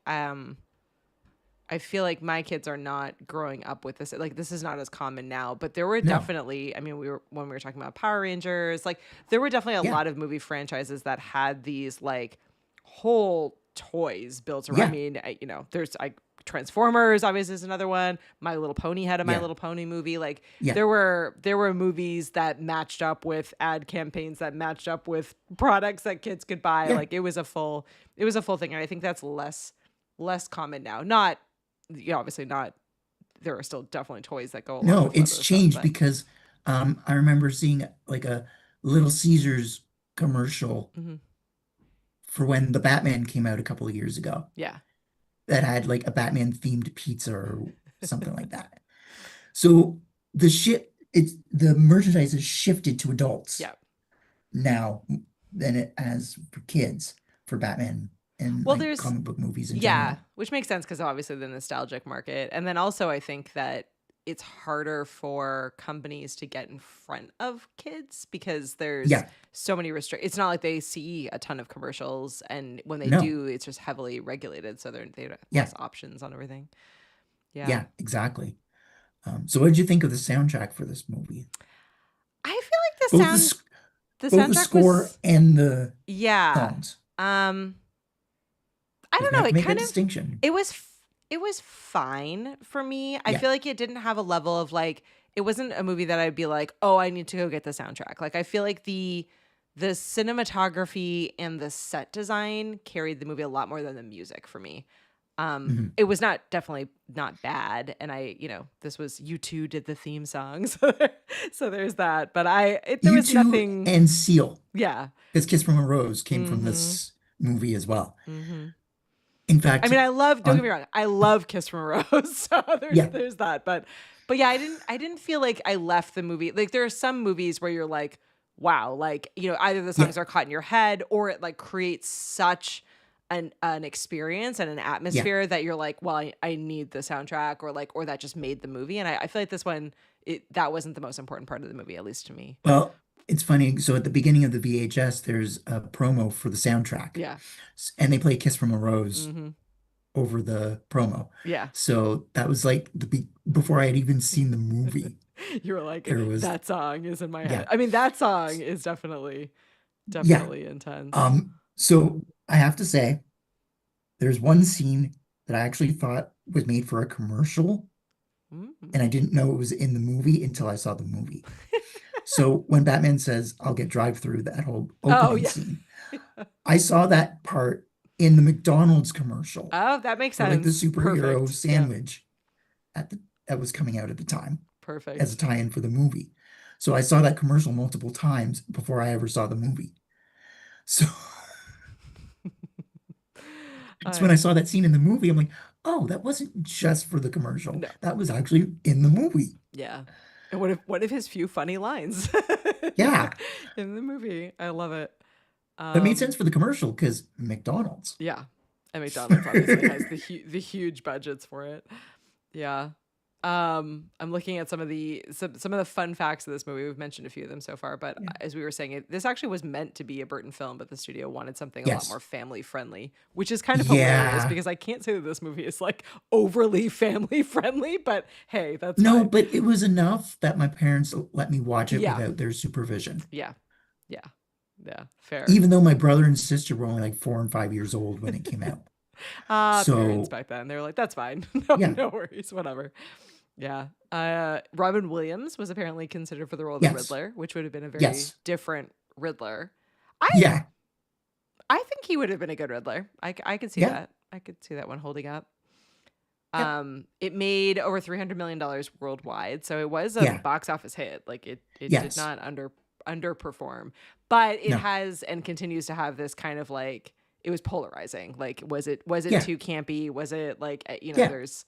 I feel like my kids are not growing up with this. Like this is not as common now, but there were No. definitely, I mean, when we were talking about Power Rangers, like there were definitely a Yeah. lot of movie franchises that had these like whole toys built around. I Yeah. mean, there's Transformers obviously is another one. My Little Pony had a My Yeah. Little Pony movie. Like Yeah. there were movies that matched up with ad campaigns that matched up with products that kids could buy. Yeah. Like it was a full thing. And I think that's less common now. Not obviously not. There are still definitely toys that go along No, with it's other stuff, changed but because I remember seeing like a Little Caesars commercial mhm. for when the Batman came out a couple of years ago Yeah, that had like a Batman themed pizza or something like that. So the merchandise has shifted to adults yeah, now than it has for kids for Batman and Well, like there's comic book movies in yeah, general. which makes sense because obviously the nostalgic market. And then also I think that it's harder for companies to get in front of kids because there's Yeah, so many it's not like they see a ton of commercials, and when they no, do, it's just heavily regulated, so they have yeah, less options on everything. Yeah. yeah, exactly. So what did you think of the soundtrack for this movie? I feel like Both the both the soundtrack score was and the yeah. songs, Um I because don't we know, have to it make that kind of distinction. it was it was fine for me. I Yeah, feel like it didn't have a level of like it wasn't a movie that I'd be like, "Oh, I need to go get the soundtrack." Like I feel like the cinematography and the set design carried the movie a lot more than the music for me. mhm. It was not definitely not bad, and this was U2 did the theme song, so there's that. But there You was two nothing. and Seal, Yeah. because Kiss from a Rose came from Mm-hmm. this movie as well. Mm-hmm. In I fact, mean, don't get me on wrong, I love Kiss from a Rose, so yeah, there's that. But yeah, I didn't feel like I left the movie. Like there are some movies where you're like, wow, like either the yeah, songs are caught in your head or it like creates such an experience and an yeah. atmosphere that you're like, well, I need the soundtrack, or that just made the movie. And I feel like this one, that wasn't the most important part of the movie, at least to me. Well, it's funny. So at the beginning of the VHS, there's a promo for the soundtrack, Yeah. and they play "Kiss from a Rose" Mm-hmm. over the promo. Yeah. So that was like before I had even seen the movie. You were like, There was that song is in my head. yeah, I mean, that song is yeah. definitely intense. So I have to say, there's one scene that I actually thought was made for a commercial, Mm. and I didn't know it was in the movie until I saw the movie. So when Batman says, "I'll get drive through," that whole Oh opening yeah. scene, I saw that part in the McDonald's commercial Oh, that makes for like the sense. superhero Perfect. Yeah. sandwich that was coming out at the time as a Perfect. tie-in for the movie. So I saw that commercial multiple times before I ever saw the movie. So so when I I saw that scene in the movie, I'm like, oh, that wasn't just for the commercial. No. That was actually in the movie. Yeah. And one of his few funny lines Yeah, in the movie. I love it. that made sense Um for the commercial because McDonald's. yeah. And McDonald's obviously has the huge budgets for it. Yeah. I'm looking at some of the fun facts of this movie. We've mentioned a few of them so far, but Yeah. as we were saying, this actually was meant to be a Burton film, but the studio wanted something a lot Yes. more family friendly, which is kind of hilarious Yeah. because I can't say that this movie is like overly family friendly, but hey, that's No, fine. but it was enough that my parents let me watch it Yeah, without their supervision. yeah, yeah, yeah. Fair. Even though my brother and sister were only like 4 and 5 years old when it came out. Parents So back then, they were like, "That's fine, no, yeah, no worries, whatever." Yeah. Robin Williams was apparently considered for the role of the yes, Riddler, which would have been a very yes, different Riddler. I yeah, I think he would have been a good Riddler. I could see yeah, that. I could see that one holding up. yeah, It made over $300 million worldwide, so it was a yeah, box office hit. Like it did yes, not underperform, but it no, has and continues to have this kind of like it was polarizing. Like was it yeah, too campy? Was it like yeah. there's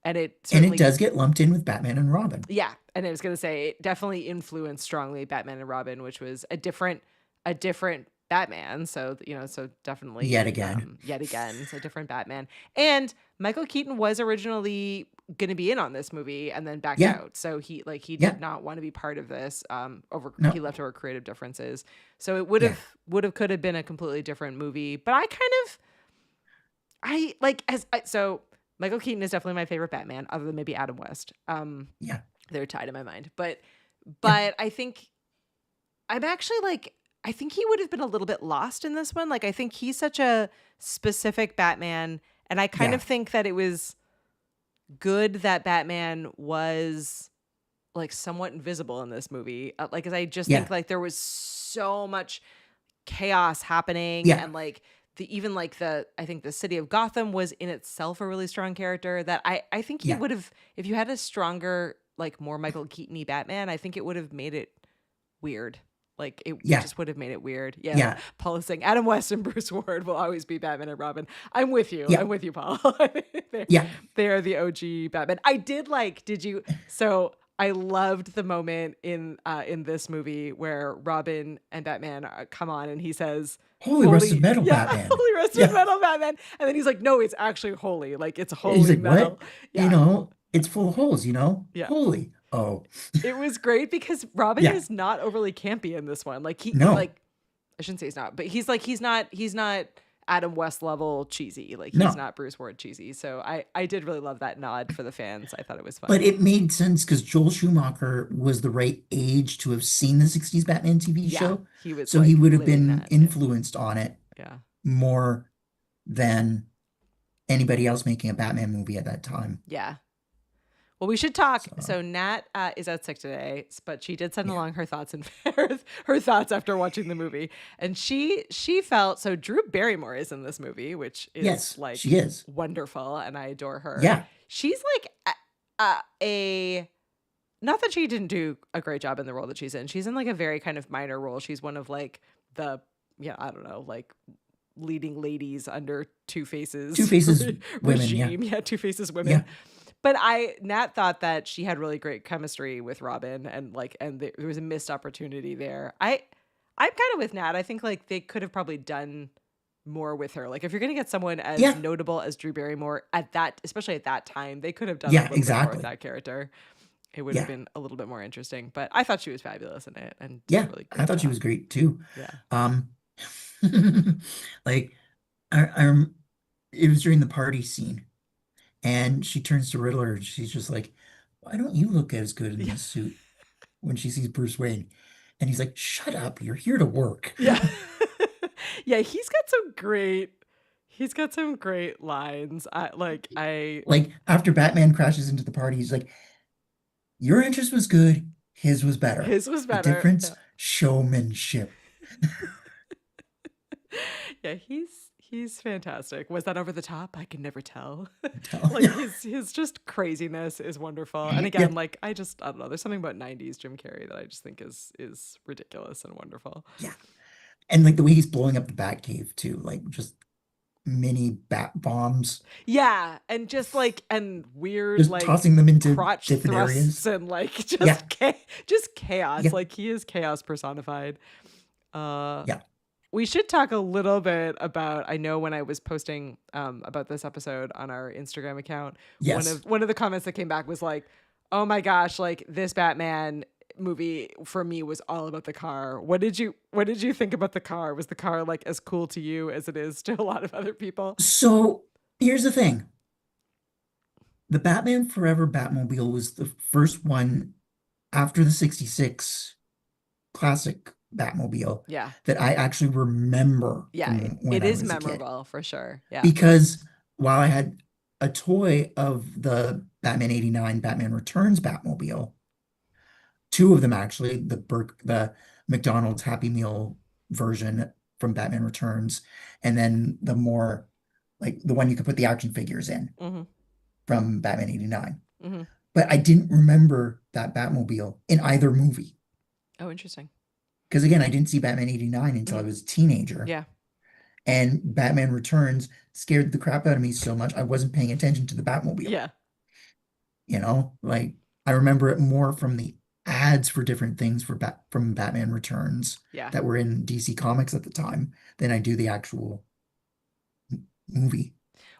and it And it certainly does get lumped in with Batman and Robin. yeah, and I was gonna say it definitely influenced strongly Batman and Robin, which was a different Batman. So so Yet definitely again. yet again, it's a different Batman. And Michael Keaton was originally gonna be in on this movie and then backed Yeah, out. So he yeah, did not want to be part of this. He no, left over creative differences. So it yeah, could have been a completely different movie. But I like so Michael Keaton is definitely my favorite Batman, other than maybe Adam West. yeah, They're tied in my mind. yeah, But I think I'm actually like I think he would have been a little bit lost in this one. Like I think he's such a specific Batman, and I kind yeah, of think that it was good that Batman was like somewhat invisible in this movie. Like, 'cause I just yeah, think like there was so much chaos happening, yeah, and like even like I think the city of Gotham was in itself a really strong character that I think he yeah, would have if you had a stronger like more Michael Keaton-y Batman, I think it would have made it weird. Like it yeah, just would have made it weird. Yeah. yeah, Paul is saying Adam West and Bruce Ward will always be Batman and Robin. I'm with you. yeah, I'm with you, Paul. they're, yeah, they're the OG Batman. I did like, did you? So I loved the moment in this movie where Robin and Batman come on and he says, Holy rusted metal, yeah, Batman. holy rusted Yeah. metal Batman. And then he's like, no, it's actually holy. Like it's And he's holy like, metal. what? Yeah. It's full of holes, Yeah. Holy. Oh, It was great because Robin yeah. is not overly campy in this one. Like No, like I shouldn't say he's not, but he's not Adam West level cheesy. Like he's no. not Bruce Ward cheesy. So I did really love that nod for the fans. I thought it was But fun. it made sense because Joel Schumacher was the right age to have seen the 60s Batman TV Yeah, show. he was So he like would have living been that. influenced on it Yeah. more than anybody else making a Batman movie at that time. Yeah. Well, we should talk. So, So Nat is out sick today, but she did send yeah. along her thoughts and her thoughts after watching the movie. And she felt so. Drew Barrymore is in this movie, which is Yes, like she is. wonderful, and I adore her. Yeah. She's like a not that she didn't do a great job in the role that she's in. She's in like a very kind of minor role. She's one of like the I don't know, like leading ladies under Two Faces Women, yeah. regime. Yeah, Two Faces women. Yeah. But Nat thought that she had really great chemistry with Robin, and there was a missed opportunity there. I'm kind of with Nat. I think like they could have probably done more with her. Like if you're gonna get someone as Yeah. notable as Drew Barrymore especially at that time, they could have done Yeah, a little bit more exactly. with that character. It would have Yeah. been a little bit more interesting. But I thought she was fabulous in it, and did Yeah. a really I great thought she job. was great too. Yeah. Like it was during the party scene and she turns to Riddler and she's just like, why don't you look as good in Yeah. this suit when she sees Bruce Wayne? And he's like, shut up, you're here to work. Yeah. Yeah, he's got some great lines. Like after Batman crashes into the party, he's like, your interest was good, his was better. His was The better. difference, Yeah. showmanship. Yeah, he's fantastic. Was that over the top? I can never tell. Tell. Like his just craziness is wonderful. And again, Yeah. like I don't know, there's something about 90s Jim Carrey that I just think is ridiculous and wonderful. Yeah. And like the way he's blowing up the Batcave too, like just mini bat bombs, Yeah, and just like and weird just like tossing them into crotch different thrusts areas. and like just Yeah. just chaos. Yeah. Like he is chaos personified. Yeah. We should talk a little bit about, I know when I was posting about this episode on our Instagram account, Yes. one of the comments that came back was like, oh my gosh, like this Batman movie for me was all about the car. What did you think about the car? Was the car like as cool to you as it is to a lot of other people? So here's the thing. The Batman Forever Batmobile was the first one after the 66 classic Batmobile Yeah. that I actually remember Yeah, from when it I is was a kid. memorable for sure. Yeah. Because while I had a toy of the Batman 89 Batman Returns Batmobile, two of them actually, the McDonald's Happy Meal version from Batman Returns, and then the more like the one you could put the action figures in Mhm. from Batman 89. Mhm. But I didn't remember that Batmobile in either movie. Oh, interesting. Because again, I didn't see Batman 89 until I was a teenager. Yeah. And Batman Returns scared the crap out of me so much I wasn't paying attention to the Batmobile. Yeah. Like I remember it more from the ads for different things from Batman Returns Yeah. that were in DC Comics at the time than I do the actual movie.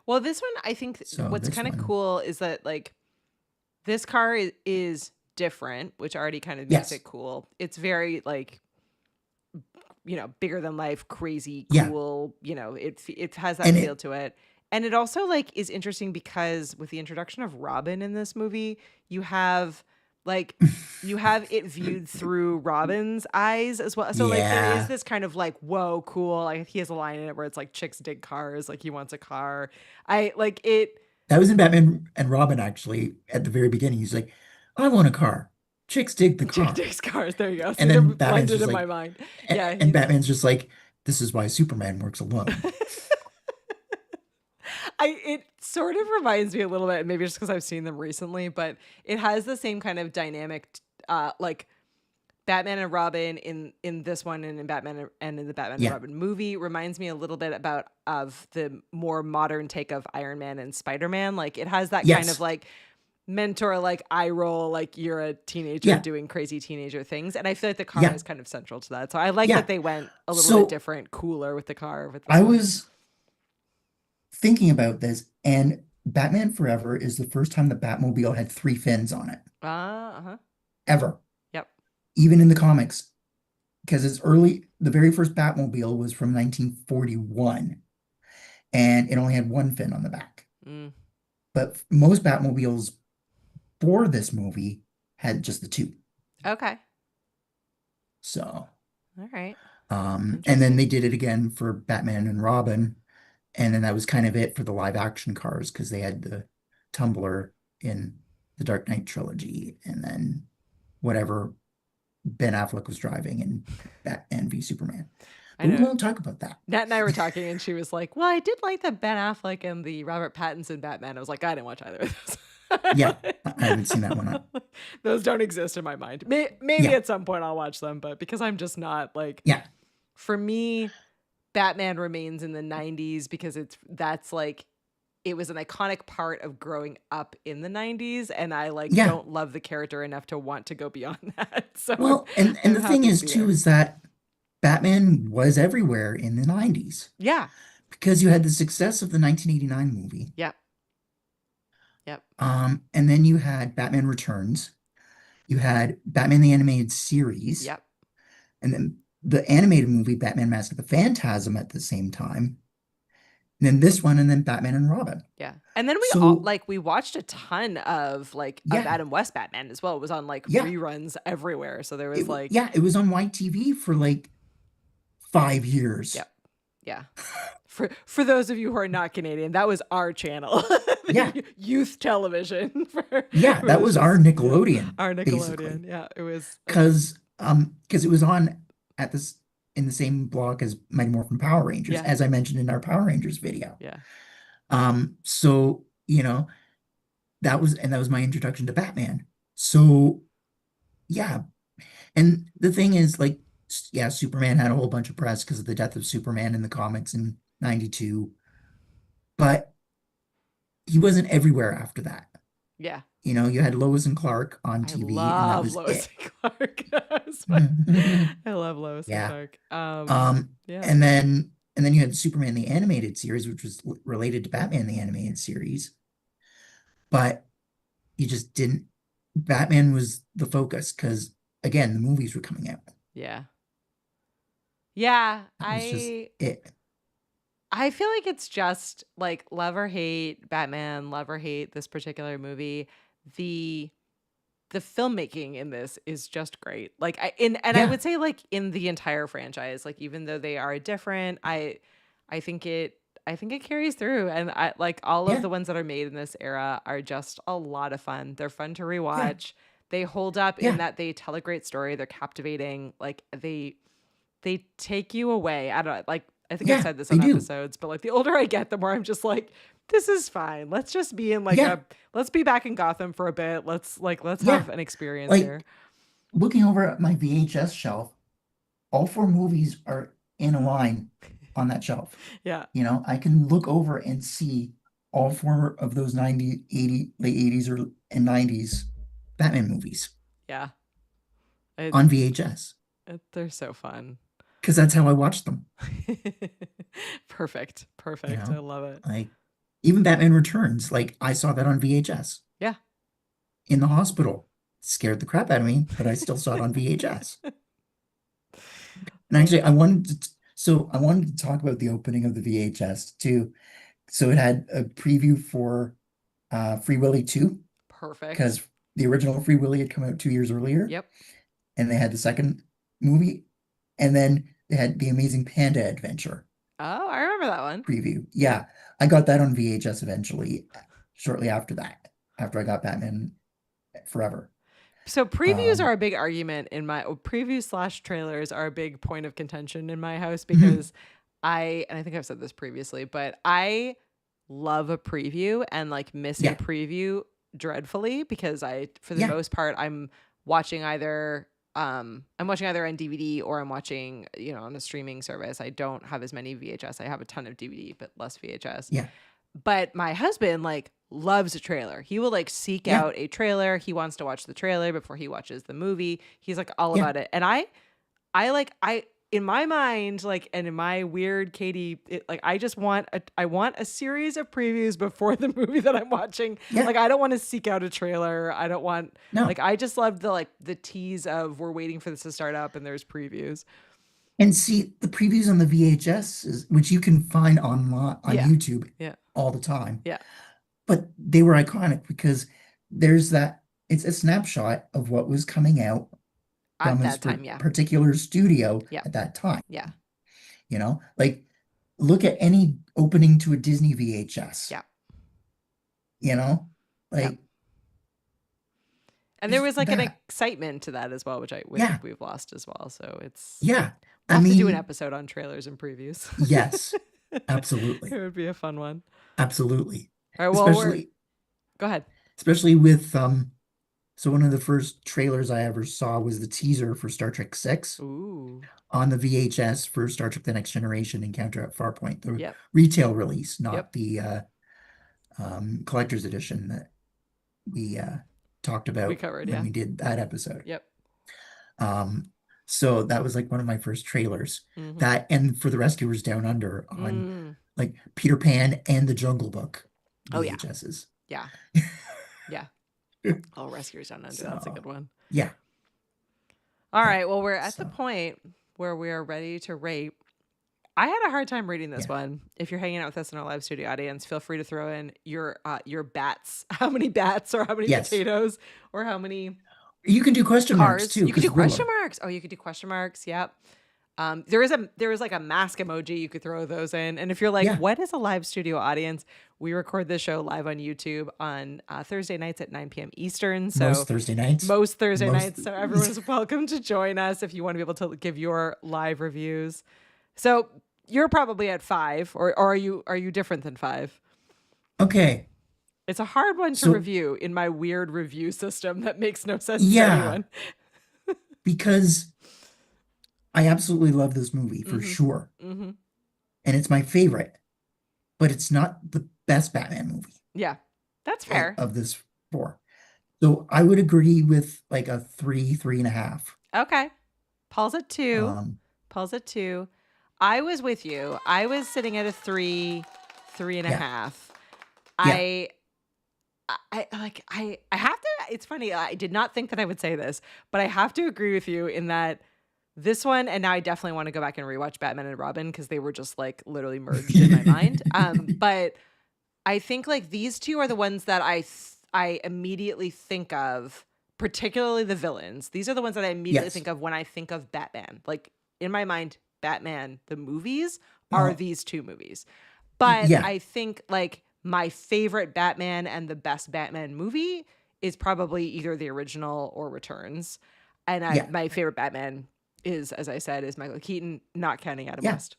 Well, this one, I think So what's this kind of one- cool is that like this car is different, which already kind of makes Yes. it cool. It's very like, bigger than life, crazy, Yeah. cool. It has that And feel to it. And it also like is interesting because with the introduction of Robin in this movie, you have it viewed through Robin's eyes as well. So like there is Yeah. this kind of like, whoa, cool. Like he has a line in it where it's like chicks dig cars, like he wants a car. I like it. That was in Batman and Robin actually at the very beginning. He's like, I want a car. Chicks dig the car. Chick digs cars. There you go. See, And they're then Batman's blended just in like, my mind. and, Yeah. and Batman's just like, this is why Superman works alone. It sort of reminds me a little bit, maybe just because I've seen them recently, but it has the same kind of dynamic, like Batman and Robin in this one and in Batman and in the Batman Yeah. and Robin movie reminds me a little bit of the more modern take of Iron Man and Spider-Man. Like it has that kind Yes. of like mentor, like eye roll, like you're a teenager Yeah. doing crazy teenager things. And I feel like the car Yeah. is kind of central to that. So I like Yeah. that they went a little bit So different, cooler with the car with this I one. was thinking about this, and Batman Forever is the first time the Batmobile had 3 fins on it, Uh-huh. ever, Yep. even in the comics. Because the very first Batmobile was from 1941, and it only had 1 fin on the back. Mm. But most Batmobiles for this movie had just the 2. Okay. So, All right. and then Interesting. they did it again for Batman and Robin, and then that was kind of it for the live action cars because they had the Tumbler in the Dark Knight trilogy, and then whatever Ben Affleck was driving in Batman v Superman. I But we know. won't talk about that. Nat and I were talking, and she was like, "Well, I did like the Ben Affleck and the Robert Pattinson Batman." I was like, "I didn't watch either of those." Yeah, I haven't seen that one. Those don't exist in my mind. Maybe Yeah, at some point I'll watch them, but because I'm just not like, yeah, for me, Batman remains in the 90s because that's like it was an iconic part of growing up in the 90s, and I like yeah. don't love the character enough to want to go beyond that. So Well, and I'm the thing happy to is be too there. is that Batman was everywhere in the 90s Yeah. because you had the success of the 1989 movie. Yep. Yep. And then you had Batman Returns, you had Batman the Animated Series, Yep. and then the animated movie Batman Mask of the Phantasm at the same time. And then this one, and then Batman and Robin. Yeah. And then So we watched a ton of of yeah, Adam West Batman as well. It was on like yeah, reruns everywhere. So there was like, yeah, it was on YTV for like 5 years. yep. Yeah. For those of you who are not Canadian, that was our channel. Yeah, Youth television yeah, that was our Nickelodeon, our basically. Nickelodeon. Yeah, it was Because it was on at this in the same block as Mighty Morphin Power Rangers, yeah. as I mentioned in our Power Rangers video. Yeah. So that was my introduction to Batman. So yeah, and the thing is, like, yeah, Superman had a whole bunch of press because of the death of Superman in the comics in '92, but he wasn't everywhere after that. Yeah. You had Lois and Clark on I TV, and that love was Lois it. and Clark. I love Lois and Yeah. Clark. Yeah. And then you had Superman the Animated Series, which was related to Batman the Animated Series, but you just didn't. Batman was the focus because again, the movies were coming out. Yeah. Yeah. That was just it. I feel like it's just like love or hate Batman, love or hate this particular movie. The filmmaking in this is just great. Like I Yeah, would say like in the entire franchise, like even though they are different, I think it carries through, and I like all of yeah, the ones that are made in this era are just a lot of fun. They're fun to yeah, rewatch. They hold up in yeah, that they tell a great story. They're captivating. Like they take you away. I don't like I think I've yeah. said this They on do. episodes, but like the older I get, the more I'm just like, this is fine. Let's just be in Yeah, let's be back in Gotham for a bit. Let's yeah. have an experience here. Like looking over at my VHS shelf, all 4 movies are in a line on that shelf. Yeah. I can look over and see all 4 of those 90, 80, late 80s and 90s Batman movies Yeah. It, on VHS they're so fun. because that's how I watched them. Perfect. You Perfect. I know, love it. like even Batman Returns, like I saw that on VHS Yeah. in the hospital. Scared the crap out of me, but I still saw it on VHS. And actually, I wanted to talk about the opening of the VHS too. So it had a preview for Free Willy 2 Perfect. because the original Free Willy had come out 2 years earlier, Yep. and they had the second movie, and then they had the Amazing Panda Adventure Oh, I remember that one. preview. Yeah, I got that on VHS eventually, shortly after that, after I got Batman Forever. So previews are Um, a big argument in my previews / trailers are a big point of contention in my house mhm, because and I think I've said this previously, but I love a preview and like miss a yeah, preview dreadfully because for the yeah, most part watching either I'm watching either on DVD or I'm watching, on a streaming service. I don't have as many VHS. I have a ton of DVD, but less VHS. yeah, But my husband like loves a trailer. He will like seek Yeah. out a trailer. He wants to watch the trailer before he watches the movie. He's like all Yeah. about it. And I in my mind, like, and in my weird Katie, like I just want I want a series of previews before the movie that I'm watching. Yeah. Like I don't want to seek out a trailer. I don't want No. like I just love the tease of we're waiting for this to start up and there's previews. And see the previews on the VHS, which you can find online on Yeah. YouTube Yeah. all the time. Yeah. But they were iconic because there's that, it's a snapshot of what was coming out At from this that time, yeah. particular studio Yeah. at that time. Yeah. You know, like look at any opening to a Disney VHS. Yeah. You know, like, and there it's was like an that. excitement to that as well, which Yeah. think we've lost as well. So it's Yeah. we'll I have to do an mean, episode on trailers and previews. yes, It absolutely. would be a fun one. Absolutely. All right, well, Especially, go ahead. especially with so one of the first trailers I ever saw was the teaser for Star Trek 6 Ooh. on the VHS for Star Trek The Next Generation Encounter at Farpoint, the Yep. retail release, not Yep. the collector's edition that we talked about We covered, when yeah. we did that episode. Yep. So that was like one of my first trailers. Mhm. That and for the Rescuers Down Under on Mm. like Peter Pan and the Jungle Book Oh, yeah. VHSs. Yeah. Yeah. Oh, Rescuers Down Under. That's a So, good one. yeah. All Yeah. right. Well, we're at the So, point where we are ready to rate. I had a hard time reading this yeah. one. If you're hanging out with us in our live studio audience, feel free to throw in your bats. How many bats or how many Yes. potatoes or how many You can do question marks cars. too, You could do 'cause question Riddler. marks. Oh, you could do question marks. Yep. There is like a mask emoji. You could throw those in. And if you're like, Yeah. what is a live studio audience? We record this show live on YouTube on Thursday nights at 9 p.m. Eastern. So Most Thursday nights. most Thursday Most- nights. So everyone is welcome to join us if you want to be able to give your live reviews. So you're probably at 5, or are you different than 5? Okay. It's a hard one to So- review in my weird review system that makes no sense Yeah. to anyone. Because I absolutely love this movie for Mhm. sure. Hmm. And it's my favorite. But it's not the best Batman movie Yeah, that's fair. of this 4. So I would agree with like a 3.5. Okay. Paul's at 2. Um, Paul's at 2. I was with you. I was sitting at a 3, 3.5. Yeah. I have to, it's funny. I did not think that I would say this, but I have to agree with you in that this one, and now I definitely want to go back and rewatch Batman and Robin because they were just like literally merged in my mind. But I think like these two are the ones that I immediately think of, particularly the villains. These are the ones that I immediately Yes. think of when I think of Batman. Like in my mind, Batman, the movies are Uh-huh. these two movies. But Yeah. I think like my favorite Batman and the best Batman movie is probably either the original or Returns. And Yeah. my favorite Batman is, as I said, is Michael Keaton, not counting Adam Yeah. West.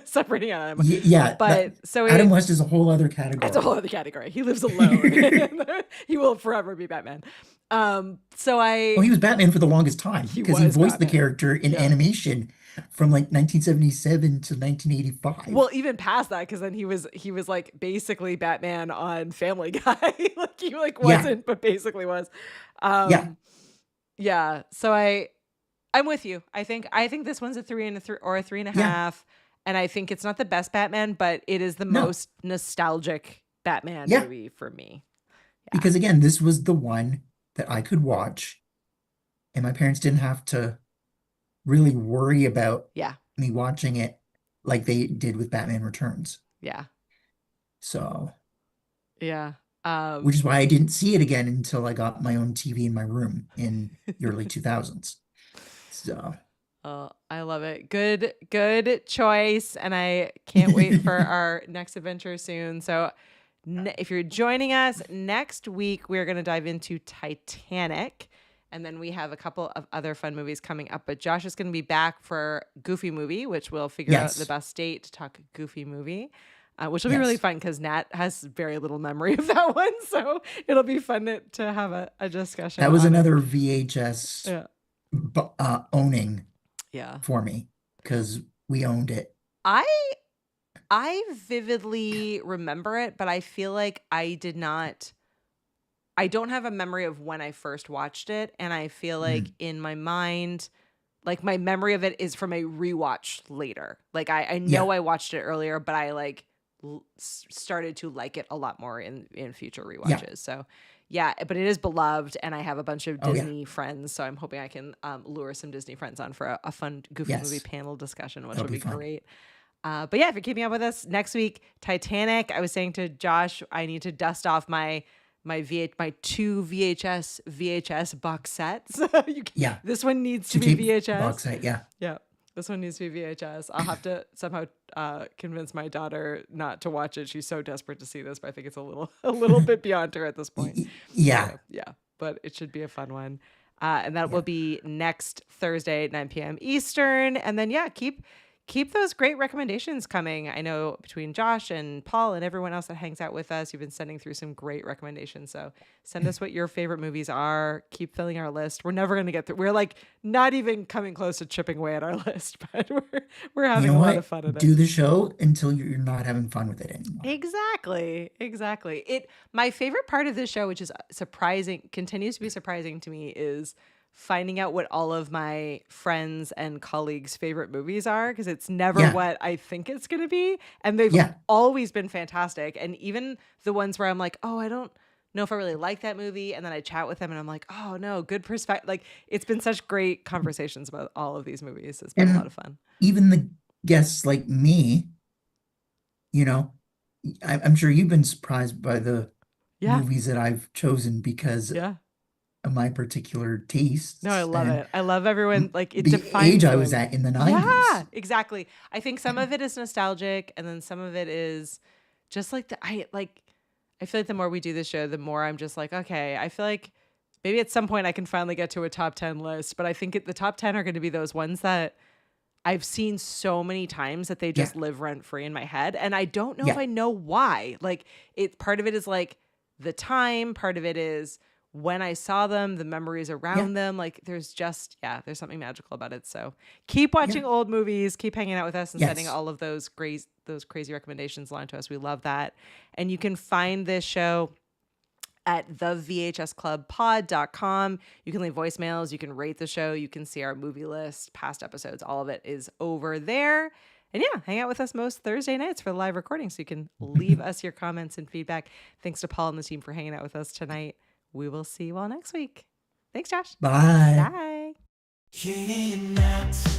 Separating out Adam West. Yeah. But so Adam West is a whole other category. it's a whole other category. He lives alone. He will forever be Batman. So I Well, he was Batman for the longest time He because he was voiced the Batman. character in Yeah. animation from like 1977 to 1985. well, even past that, because then he was like basically Batman on Family Guy. Like he like Yeah. wasn't, but basically was. Yeah. Yeah. So I'm with you. I think this one's a 3 and a 3 or a 3.5. And I think it's not the best Batman, but it is the No. most nostalgic Batman Yeah. movie for me. Because again, this was the one that I could watch, and my parents didn't have to really worry about Yeah. me watching it like they did with Batman Returns. Yeah. So, Yeah. which is why I didn't see it again until I got my own TV in my room in the early 2000s. So, Oh, I love it. Good choice. And I can't wait for our next adventure soon. So if you're joining us next week, we're going to dive into Titanic. And then we have a couple of other fun movies coming up. But Josh is going to be back for Goofy Movie, which we'll figure out Yes. the best date to talk Goofy Movie. Which will be really Yes. fun because Nat has very little memory of that one. So it'll be fun to have a discussion. that was on it. another VHS Yeah. owning Yeah. for me because we owned it. I I vividly remember it, but I feel like I don't have a memory of when I first watched it. And I feel like in my mind, like my memory of it is from a rewatch later. Like I know Yeah. I watched it earlier, but I like started to like it a lot more in future Yeah. rewatches. So yeah, but it is beloved, and I have a bunch of Oh, yeah. Disney friends, so I'm hoping I can lure some Disney friends on for a fun goofy movie Yes. panel discussion, which That'll will be be fun. great. But yeah, if you're keeping up with us, next week, Titanic. I was saying to Josh, I need to dust off my two VHS box sets. Yeah. This one needs to Two be tape VHS. box set. Yeah. Yeah, this one needs to be VHS. I'll have to somehow convince my daughter not to watch it. She's so desperate to see this, but I think it's a little bit beyond her at this point. Yeah. So, yeah, but it should be a fun one. And that will be next Thursday at 9 p.m. Eastern. And then, yeah, keep those great recommendations coming. I know between Josh and Paul and everyone else that hangs out with us, you've been sending through some great recommendations. So send us what your favorite movies are. Keep filling our list. We're never going to get through. We're like not even coming close to chipping away at our list, but we're You having know a lot what? of fun in it. Do the show until you're not having fun with it anymore. Exactly. My favorite part of this show, which is surprising, continues to be surprising to me, is finding out what all of my friends and colleagues' favorite movies are, because it's never Yeah. what I think it's going to be. And they've Yeah. always been fantastic. And even the ones where I'm like, oh, I don't know if I really like that movie. And then I chat with them and I'm like, oh, no, good perspective. Like, it's been such great conversations about all of these movies. It's been a lot of fun. Even the guests like me, you know, I'm sure you've been surprised by the Yeah. movies that I've chosen because Yeah. of my particular tastes. No, I love and it. I love everyone. Like, it the defines age I was them. at in the 90s. Yeah, exactly. I think some of it is nostalgic, and then some of it is just like I feel like the more we do this show, the more I'm just like, okay, I feel like maybe at some point I can finally get to a top 10 list, but I think the top 10 are going to be those ones that I've seen so many times that they just live rent free in my head. And I don't know if I know why. Like, part of it is like the time, part of it is when I saw them, the memories around them. Like, there's just, there's something magical about it. So keep watching old movies, keep hanging out with us and sending all of those crazy recommendations along to us. We love that. And you can find this show at thevhsclubpod.com. You can leave voicemails, you can rate the show, you can see our movie list, past episodes, all of it is over there. And yeah, hang out with us most Thursday nights for the live recording, so you can leave us your comments and feedback. Thanks to Paul and the team for hanging out with us tonight. We will see you all next week. Thanks, Josh. Bye. Bye. Kidnapped.